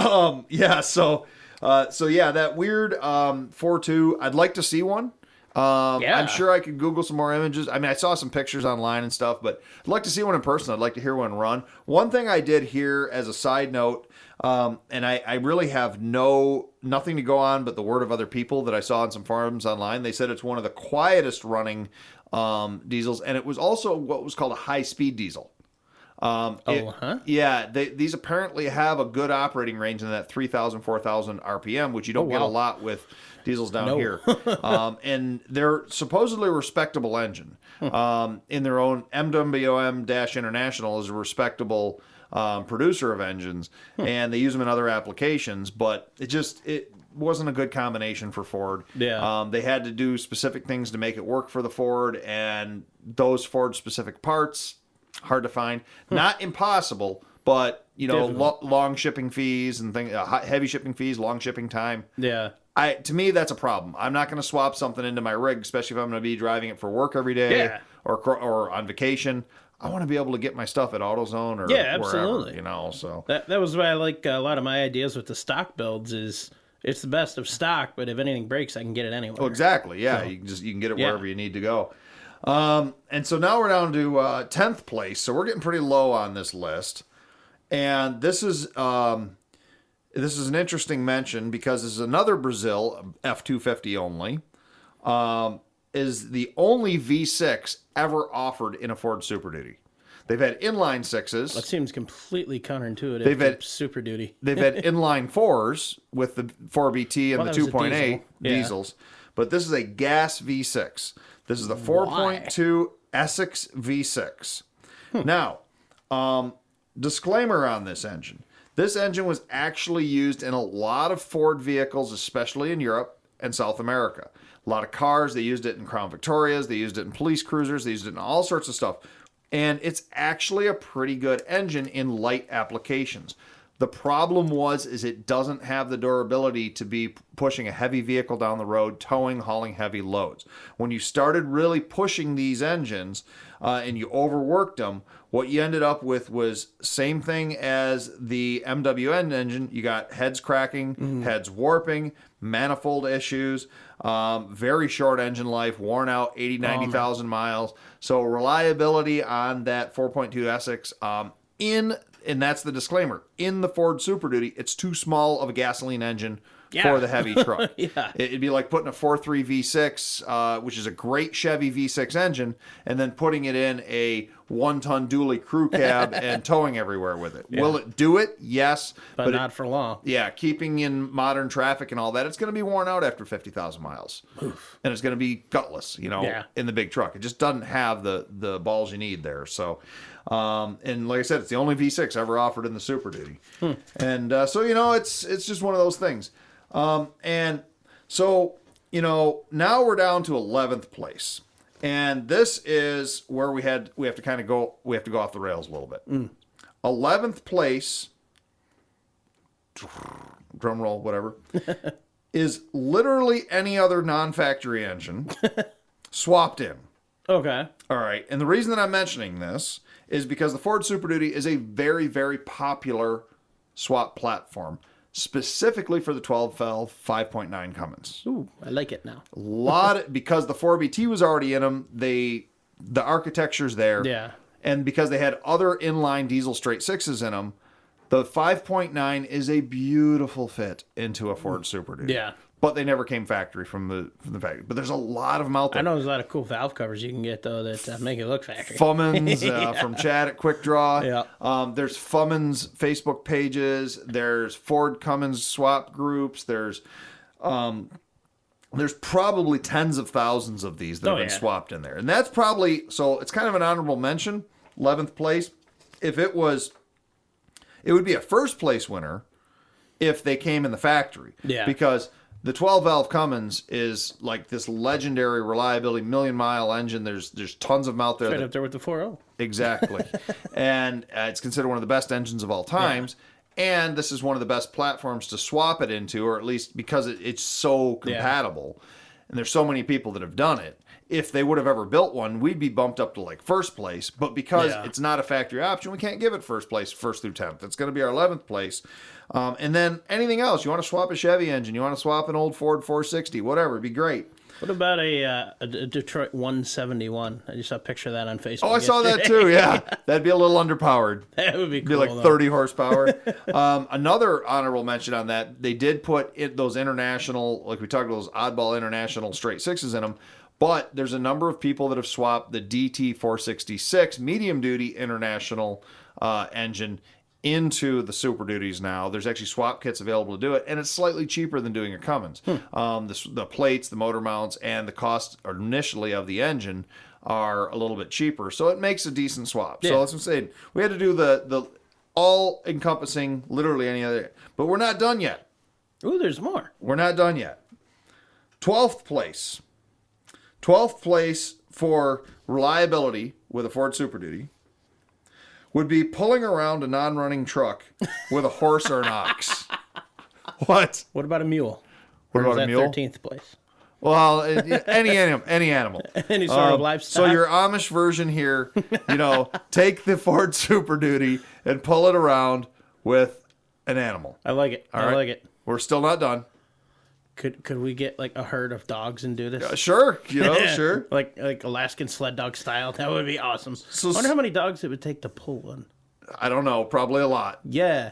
neither. Yeah, so that weird 4.2, I'd like to see one. I'm sure I could Google some more images. I mean, I saw some pictures online and stuff, but I'd like to see one in person. I'd like to hear one run. One thing I did hear as a side note, and I really have nothing to go on but the word of other people that I saw on some forums online. They said it's one of the quietest running diesels, and it was also what was called a high-speed diesel. Yeah, these apparently have a good operating range in that 3,000, 4,000 RPM, which you don't get a lot with diesels down here. And they're supposedly a respectable engine. In their own, MWM-International is a respectable producer of engines, and they use them in other applications, but it wasn't a good combination for Ford. Yeah. They had to do specific things to make it work for the Ford, and those Ford-specific parts, hard to find. Not impossible, but long shipping fees and things, heavy shipping fees, long shipping time. Yeah. To me, that's a problem. I'm not going to swap something into my rig, especially if I'm going to be driving it for work every day or on vacation. I want to be able to get my stuff at AutoZone or absolutely. wherever, so. That was why I like a lot of my ideas with the stock builds is it's the best of stock, but if anything breaks, I can get it anywhere. Oh, exactly. Yeah, so, you can get it wherever you need to go. And so now we're down to 10th place. So we're getting pretty low on this list. And this is an interesting mention because this is another Brazil F-250 only. Is the only V6 ever offered in a Ford Super Duty. They've had inline sixes. That seems completely counterintuitive. They've had Super Duty. They've had inline fours with the 4BT and the 2.8 diesels. But this is a gas V6. This is the 4.2 Essex V6. Now, disclaimer on this engine. This engine was actually used in a lot of Ford vehicles, especially in Europe and South America. A lot of cars, they used it in Crown Victorias, they used it in police cruisers, they used it in all sorts of stuff. And it's actually a pretty good engine in light applications. The problem is it doesn't have the durability to be pushing a heavy vehicle down the road, towing, hauling heavy loads. When you started really pushing these engines and you overworked them, What you ended up with was same thing as the MWN engine. You got heads cracking, heads warping, manifold issues, very short engine life, worn out 80, 90,000 miles. So reliability on that 4.2 Essex, and that's the disclaimer, in the Ford Super Duty, it's too small of a gasoline engine for the heavy truck. Yeah. It'd be like putting a 4.3 V6, which is a great Chevy V6 engine, and then putting it in a 1-ton dually crew cab and towing everywhere with it. Will it do it? Yes. But not for long. Yeah, keeping in modern traffic and all that, it's going to be worn out after 50,000 miles. Oof. And it's going to be gutless, in the big truck. It just doesn't have the balls you need there. So, and like I said, it's the only V6 ever offered in the Super Duty. And so, it's just one of those things. And so, now we're down to 11th place. And this is where we have to go off the rails a little bit. 11th place, drum roll, whatever, is literally any other non-factory engine swapped in. Okay. All right. And the reason that I'm mentioning this is because the Ford Super Duty is a very, very popular swap platform, specifically for the 12-valve 5.9 Cummins. Ooh, I like it now. Because the 4BT was already in them, the architecture's there. Yeah. And because they had other inline diesel straight sixes in them, the 5.9 is a beautiful fit into a Ford Super Duty. Yeah. But they never came factory from the factory. But there's a lot of them out there. I know there's a lot of cool valve covers you can get, though, that make it look factory. Fummins from Chad at Quick Draw. Yeah. There's Fummins Facebook pages. There's Ford Cummins swap groups. There's probably tens of thousands of these that have been swapped in there. And that's probably, so it's kind of an honorable mention, 11th place. It would be a first place winner if they came in the factory. Yeah. Because the 12-valve Cummins is like this legendary reliability, million-mile engine. There's tons of them out there. Right up there with the 4.0. Exactly. And it's considered one of the best engines of all times. Yeah. And this is one of the best platforms to swap it into, or at least because it's so compatible. Yeah. And there's so many people that have done it. If they would have ever built one, we'd be bumped up to like first place. But because it's not a factory option, we can't give it first place, first through 10th. It's going to be our 11th place. And then anything else, you want to swap a Chevy engine, you want to swap an old Ford 460, whatever, it'd be great. What about a Detroit 171? I just saw a picture of that on Facebook. Oh, I saw that too, yeah. That'd be a little underpowered. That would be cool. It'd be like 30 horsepower. Another honorable mention on that, they did put those international, like we talked about, those oddball international straight sixes in them. But there's a number of people that have swapped the DT466 medium-duty international engine into the Super Duties now. There's actually swap kits available to do it, and it's slightly cheaper than doing a Cummins. The plates, the motor mounts, and the cost initially of the engine are a little bit cheaper, so it makes a decent swap. Yeah. So that's what I'm saying. We had to do the all-encompassing, literally any other, but we're not done yet. Ooh, there's more. We're not done yet. 12th place. 12th place for reliability with a Ford Super Duty would be pulling around a non-running truck with a horse or an ox. What? What about a mule? What about a mule? 13th place. Well, any animal. Any sort of livestock. So your Amish version here, take the Ford Super Duty and pull it around with an animal. I like it. All right? Like it. We're still not done. Could we get like a herd of dogs and do this? Sure, sure. like Alaskan sled dog style. That would be awesome. I wonder how many dogs it would take to pull one. I don't know. Probably a lot. Yeah.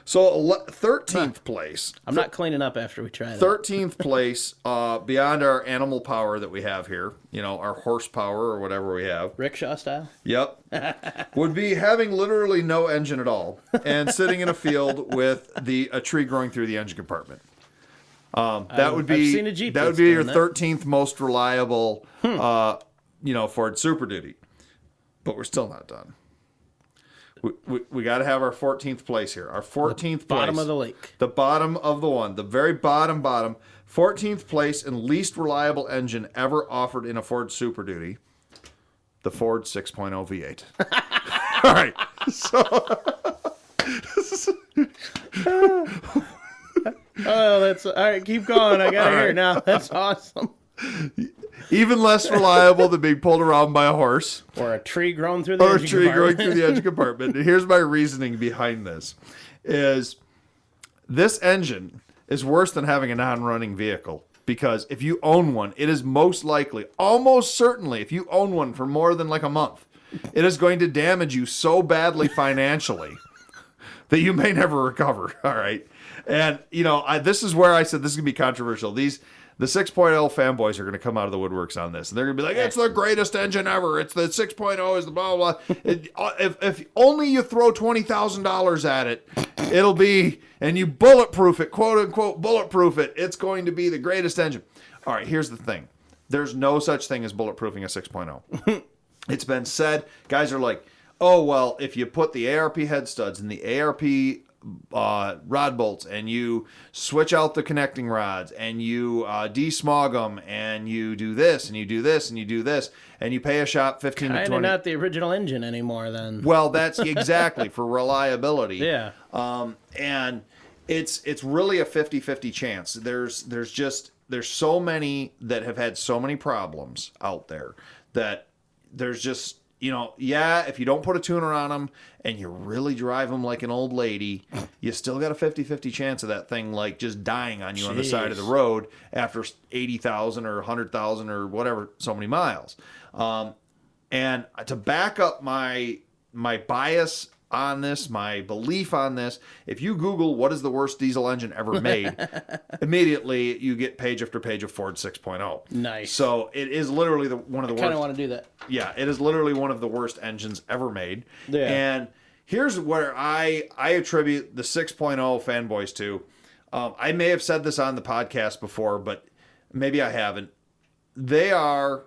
So 13th place. I'm not cleaning up after we try that. 13th place, beyond our animal power that we have here, our horsepower or whatever we have. Rickshaw style? Yep. Would be having literally no engine at all and sitting in a field with a tree growing through the engine compartment. That would be your 13th most reliable, Ford Super Duty. But we're still not done. We got to have our 14th place here. Our 14th place. Bottom of the lake. The bottom of the one. The very bottom. 14th place and least reliable engine ever offered in a Ford Super Duty. The Ford 6.0 V8. All right. Oh, that's all right. Keep going. I got to hear it now. That's awesome. Even less reliable than being pulled around by a horse Or a tree growing through the or a engine tree growing compartment. through the engine compartment. And here's my reasoning behind this: is this engine is worse than having a non-running vehicle. Because if you own one, it is most likely, almost certainly, if you own one for more than like a month, it is going to damage you so badly financially that you may never recover. All right. And, this is where I said this is going to be controversial. The 6.0 fanboys are going to come out of the woodworks on this. And they're going to be like, it's the greatest engine ever. It's the 6.0 is the blah, blah, blah. If only you throw $20,000 at it, it'll be, and you bulletproof it, quote unquote, bulletproof it. It's going to be the greatest engine. All right, here's the thing. There's no such thing as bulletproofing a 6.0. It's been said. Guys are like, oh, well, if you put the ARP head studs and the ARP rod bolts and you switch out the connecting rods and you desmog them and you do this and you do this and you do this and you pay a shop 15 to Kind 20. of not the original engine anymore then. Well, that's exactly for reliability. Yeah. And it's really a 50-50 chance. There's so many that have had so many problems out there that there's just, if you don't put a tuner on them and you really drive them like an old lady, you still got a 50-50 chance of that thing like just dying on you on the side of the road after 80,000 or 100,000 or whatever, so many miles. And to back up my bias on this, my belief on this, if you Google what is the worst diesel engine ever made, immediately you get page after page of Ford 6.0. Nice. So it is literally one of the worst. I kind of want to do that. Yeah, it is literally one of the worst engines ever made. Yeah. And here's where I attribute the 6.0 fanboys to. I may have said this on the podcast before, but maybe I haven't. They are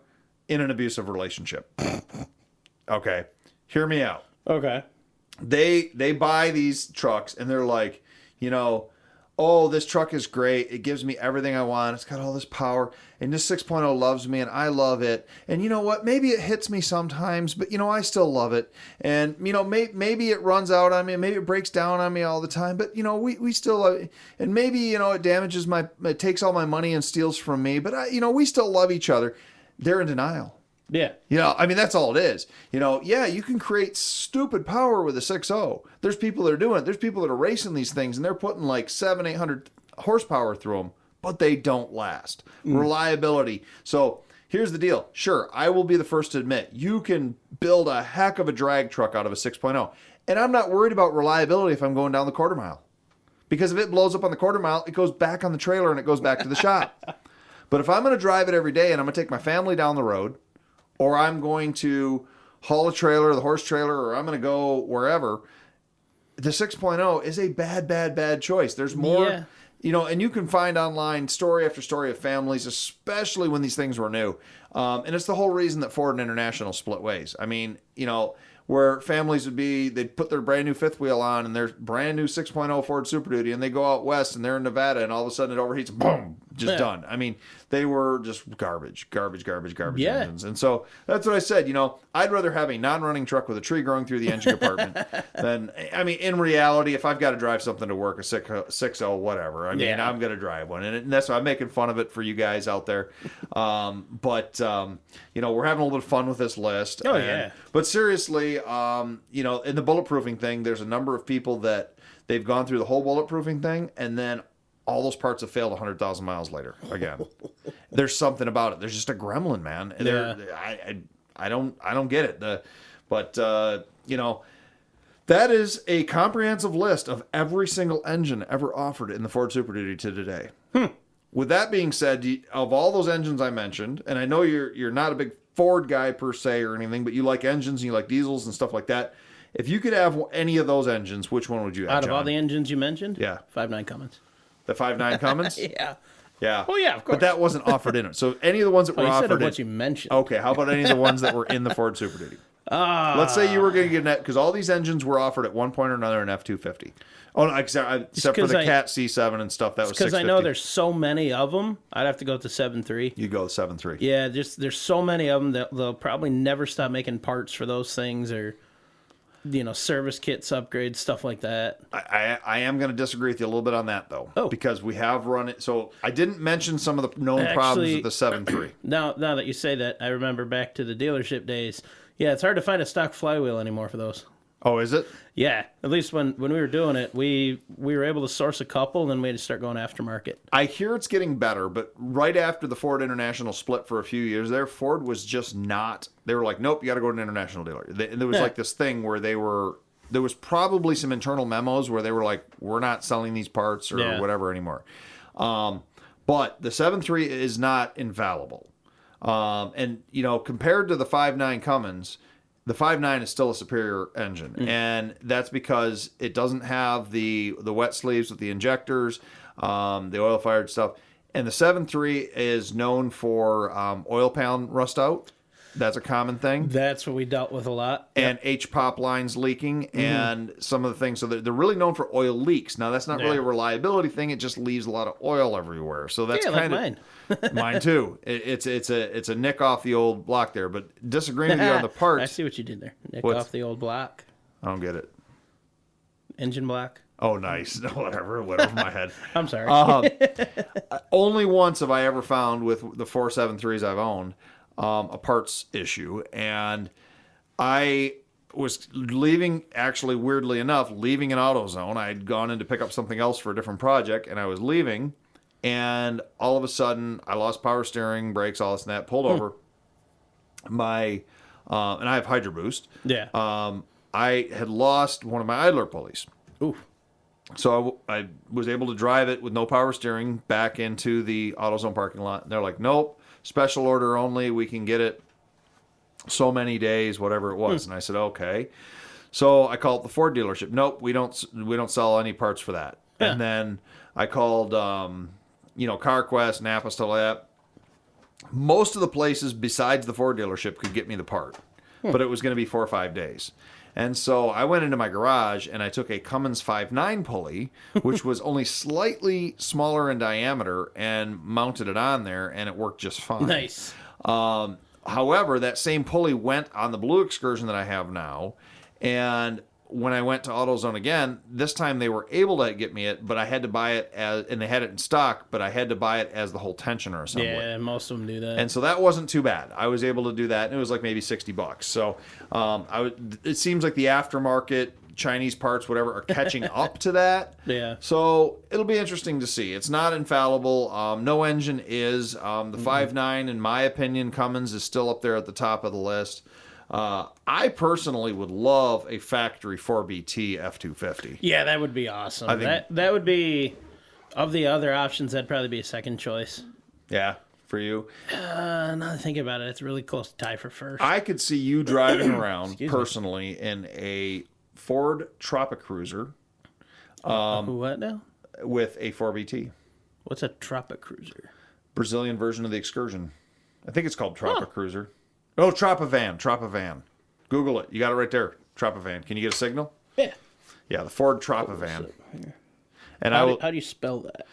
in an abusive relationship. Okay, hear me out. Okay. They buy these trucks and they're like, oh, this truck is great. It gives me everything I want. It's got all this power. And this 6.0 loves me and I love it. And you know what? Maybe it hits me sometimes, but I still love it. And, maybe it runs out on me. Maybe it breaks down on me all the time, but we still love it. And maybe, it damages it takes all my money and steals from me, but we still love each other. They're in denial. Yeah. That's all it is. You can create stupid power with a 6.0. There's people that are doing it. There's people that are racing these things and they're putting like 700-800 horsepower through them, but they don't last. Reliability. So here's the deal. Sure, I will be the first to admit you can build a heck of a drag truck out of a 6.0. And I'm not worried about reliability if I'm going down the quarter mile. Because if it blows up on the quarter mile, it goes back on the trailer and it goes back to the shop. But if I'm going to drive it every day and I'm going to take my family down the road, or I'm going to haul a trailer, the horse trailer, or I'm going to go wherever, the 6.0 is a bad choice. There's more, and you can find online story after story of families, especially when these things were new. And it's the whole reason that Ford and International split ways. I mean, where families they'd put their brand new fifth wheel on and their brand new 6.0 Ford Super Duty and they go out west and they're in Nevada and all of a sudden it overheats, boom, just done. I mean, they were just garbage engines. And so that's what I said, I'd rather have a non-running truck with a tree growing through the engine compartment than, in reality, if I've got to drive something to work, a 6.0, whatever. I'm going to drive one. And that's why I'm making fun of it for you guys out there. But we're having a little bit of fun with this list. Oh, yeah. But seriously, in the bulletproofing thing, there's a number of people that they've gone through the whole bulletproofing thing, and then all those parts have failed 100,000 miles later again. There's something about it. There's just a gremlin, man. I don't get it. That is a comprehensive list of every single engine ever offered in the Ford Super Duty to today. With that being said, of all those engines I mentioned, and I know you're not a big Ford guy per se or anything, but you like engines and you like diesels and stuff like that. If you could have any of those engines, which one would you have, Out of John? all the engines you mentioned? Yeah. 5.9 Cummins. The 5.9 Cummins? Yeah. Yeah. Oh, yeah, of course. But that wasn't offered in it. So any of the ones that were You offered said of in... what you mentioned. Okay, how about any of the ones that were in the Ford Super Duty? Let's say you were going to get an... Because all these engines were offered at one point or another an F-250. Oh, no, except for the Cat C7 and stuff, that was 650. Because I know there's so many of them, I'd have to go with the 7.3. You go with 7.3. Yeah, there's so many of them that they'll probably never stop making parts for those things. Or service kits, upgrades, stuff like that. I am going to disagree with you a little bit on that, though. Oh. Because we have run it. So I didn't mention some of the known problems with the 7.3. Now that you say that, I remember back to the dealership days. Yeah, it's hard to find a stock flywheel anymore for those. Oh, is it? Yeah, at least when we were doing it, we were able to source a couple, and then we had to start going aftermarket. I hear it's getting better, but right after the Ford International split for a few years there, Ford was just not. They were like, nope, you got to go to an international dealer. There was like this thing where there was probably some internal memos where they were like, we're not selling these parts or whatever anymore. But the 7.3 is not infallible. And, compared to the 5.9 Cummins, the 5.9 is still a superior engine, and that's because it doesn't have the wet sleeves with the injectors, the oil-fired stuff. And the 7.3 is known for oil pan rust out. That's a common thing. That's what we dealt with a lot. And H-pop lines leaking and some of the things. So they're really known for oil leaks. Now, that's not really a reliability thing. It just leaves a lot of oil everywhere. So that's kind of mine. Mine too. It's a nick off the old block there. But disagreeing with you on the parts. I see what you did there. Nick off the old block. I don't get it. Engine block. Oh, nice. Whatever. Went over my head. I'm sorry. Only once have I ever found with the 4 7.3s I've owned a parts issue. And I was leaving, actually, weirdly enough, leaving an AutoZone. I had gone in to pick up something else for a different project, and I was leaving. And all of a sudden, I lost power steering, brakes, all this and that, pulled over. And I have Hydro Boost. Yeah. I had lost one of my idler pulleys. Ooh. So I was able to drive it with no power steering back into the AutoZone parking lot. They're like, nope, special order only. We can get it so many days, whatever it was. And I said, okay. So I called the Ford dealership. Nope, we don't sell any parts for that. Yeah. And then I called, CarQuest, Napa, stuff like that. Most of the places besides the Ford dealership could get me the part, but it was going to be 4 or 5 days. And so I went into my garage and I took a Cummins 5.9 pulley, which was only slightly smaller in diameter, and mounted it on there, and it worked just fine. Nice. However, that same pulley went on the Blue Excursion that I have now, and when I went to AutoZone again, this time they were able to get me it, but I had to buy it and they had it in stock, but I had to buy it as the whole tensioner assembly. Yeah, most of them do that. And so that wasn't too bad. I was able to do that, and it was like maybe $60. So it seems like the aftermarket Chinese parts, whatever, are catching up to that. Yeah. So it'll be interesting to see. It's not infallible. No engine is. The 5.9, in my opinion, Cummins is still up there at the top of the list. I personally would love a factory 4BT F250. Yeah, that would be awesome. I think- That would be, of the other options, that'd probably be a second choice. Yeah, for you. Now that I think about it, it's really close to tie for first. I could see you driving around personally in a Ford Tropicruiser What now? with a 4BT. What's a Tropicruiser? Brazilian version of the Excursion. I think it's called Tropicruiser. Oh, Tropavan. Google it. You got it right there. Tropavan. Can you get a signal? Yeah. Yeah, the Ford Tropavan. And How do you spell that?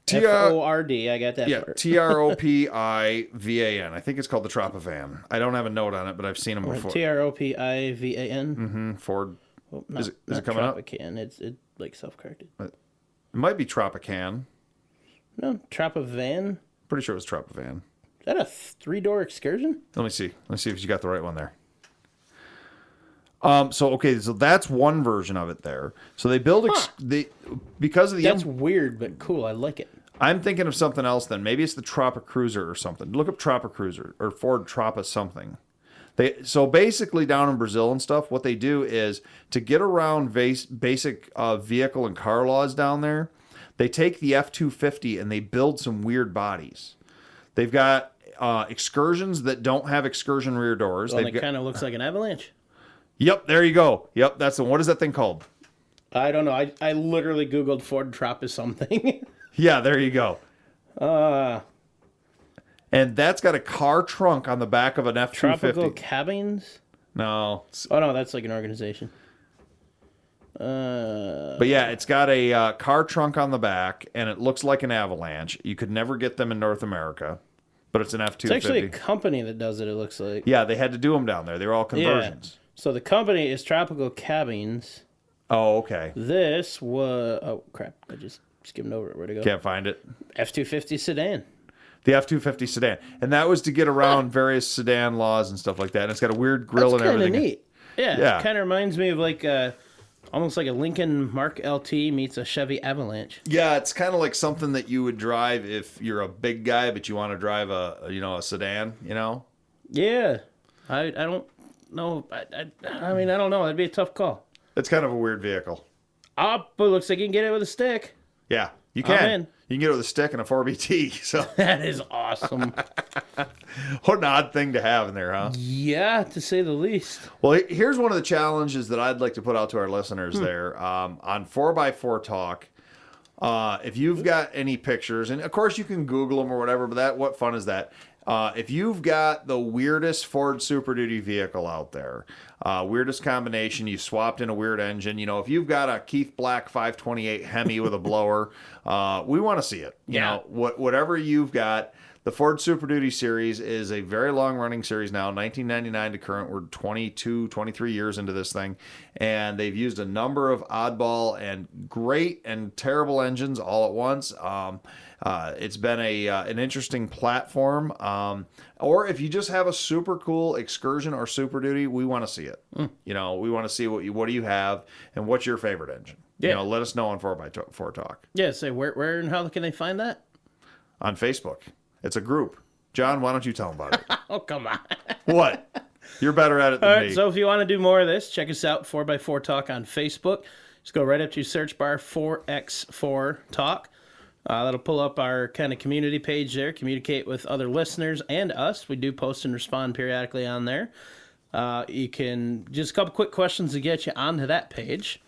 TR Ford. I got that Yeah, part. Tropivan. I think it's called the Tropavan. I don't have a note on it, but I've seen them before. Tropivan. Ford. Oh, Is it coming up? Tropican. It's like self-corrected. It might be Tropican. No, Tropavan. Pretty sure it was Tropavan. Is that a 3-door Excursion? Let me see. Let's see if you got the right one there. So that's one version of it there. So they build because of the That's weird, but cool. I like it. I'm thinking of something else then. Maybe it's the Tropicruiser or something. Look up Tropicruiser or Ford Tropa something. So basically down in Brazil and stuff, what they do is to get around basic vehicle and car laws down there, they take the F250 and they build some weird bodies. They've got Excursions that don't have Excursion rear doors. Well, it kind of looks like an Avalanche. Yep, there you go. Yep, that's the one. What is that thing called? I don't know. I literally Googled Ford Trop is something. Yeah, there you go. And that's got a car trunk on the back of an F-250. Tropical Cabins? No. Oh, no, that's like an organization. But yeah, it's got a car trunk on the back, and it looks like an Avalanche. You could never get them in North America, but it's an F-250. It's actually a company that does it, it looks like. Yeah, they had to do them down there. They were all conversions. Yeah. So the company is Tropical Cabins. Oh, okay. This was... Oh, crap. I just skimmed over it. Where'd it go? Can't find it. F-250 sedan. The F-250 sedan. And that was to get around various sedan laws and stuff like that. And it's got a weird grill That's and kind of everything. neat. Yeah. Kind of reminds me of like almost like a Lincoln Mark LT meets a Chevy Avalanche. Yeah, it's kind of like something that you would drive if you're a big guy, but you want to drive a sedan, Yeah. I don't know. I mean, I don't know. That'd be a tough call. It's kind of a weird vehicle. Oh, but it looks like you can get it with a stick. Yeah, you I'm can. in. You can get it with a stick and a 4BT. So That is awesome. what an odd thing to have in there, huh? Yeah, to say the least. Well, here's one of the challenges that I'd like to put out to our listeners there on 4x4 Talk. If you've got any pictures, and of course you can Google them or whatever, but what fun is that? If you've got the weirdest Ford Super Duty vehicle out there, weirdest combination, you swapped in a weird engine, if you've got a Keith Black 528 Hemi with a blower, we want to see it. You know, whatever you've got. The Ford Super Duty series is a very long-running series now, 1999 to current. We're 22, 23 years into this thing, and they've used a number of oddball and great and terrible engines all at once. It's been an interesting platform. Or if you just have a super cool Excursion or Super Duty, we want to see it. We want to see what do you have and what's your favorite engine. Yeah. Let us know on 4x4 Talk. Yeah, so where and how can they find that? On Facebook. It's a group. John, why don't you tell them about it? Oh, come on. What? You're better at it than All right, me. so if you want to do more of this, check us out, 4x4 Talk on Facebook. Just go right up to your search bar, 4x4 Talk. That'll pull up our kind of community page there, communicate with other listeners and us. We do post and respond periodically on there. You can, just a couple quick questions to get you onto that page.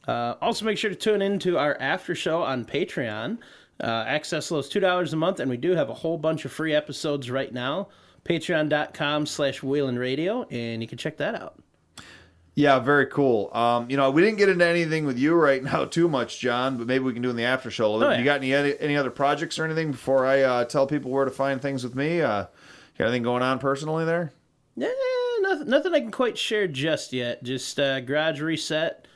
Also, make sure to tune into our after show on Patreon. Access those $2 a month, and we do have a whole bunch of free episodes right now. Patreon.com/Wheelin' Radio, and you can check that out. Yeah, very cool. We didn't get into anything with you right now too much, John, but maybe we can do in the after show. Oh, yeah. You got any other projects or anything before I tell people where to find things with me? Got anything going on personally there? Yeah, nothing I can quite share just yet. Just garage reset.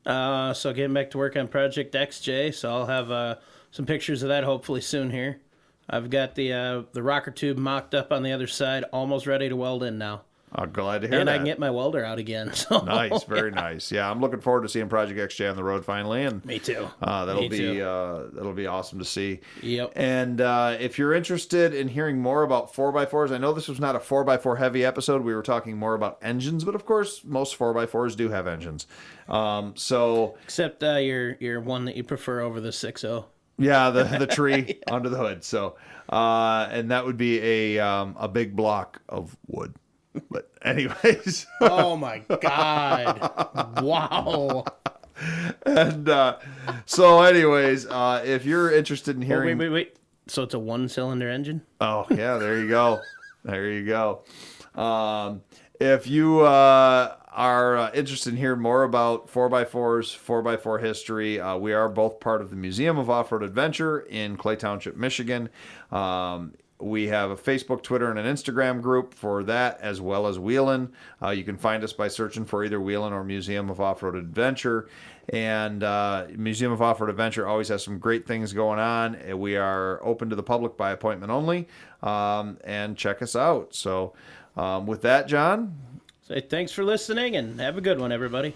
So getting back to work on Project XJ. So I'll have some pictures of that hopefully soon here. I've got the rocker tube mocked up on the other side, almost ready to weld in now. I'm glad to hear And that. I can get my welder out again. So. Nice, very nice. Yeah, I'm looking forward to seeing Project XJ on the road finally, and Me too. that'll Me be too. that'll be awesome to see. Yep. And if you're interested in hearing more about 4x4s, I know this was not a 4x4 heavy episode. We were talking more about engines, but of course, most 4x4s do have engines. Except your one that you prefer over the 6.0. Yeah, the tree under the hood. So, and that would be a big block of wood. But anyways, Oh my God! Wow. and so anyways, if you're interested in hearing, Wait. So it's a one-cylinder engine? oh yeah, there you go, if you are interested in hearing more about 4x4s, 4x4 history, we are both part of the Museum of Off-Road Adventure in Clay Township, Michigan. We have a Facebook, Twitter, and an Instagram group for that, as well as Wheelin'. You can find us by searching for either Wheelin' or Museum of Off-Road Adventure. And Museum of Off-Road Adventure always has some great things going on. We are open to the public by appointment only. And check us out. So with that, John? Say thanks for listening and have a good one, everybody.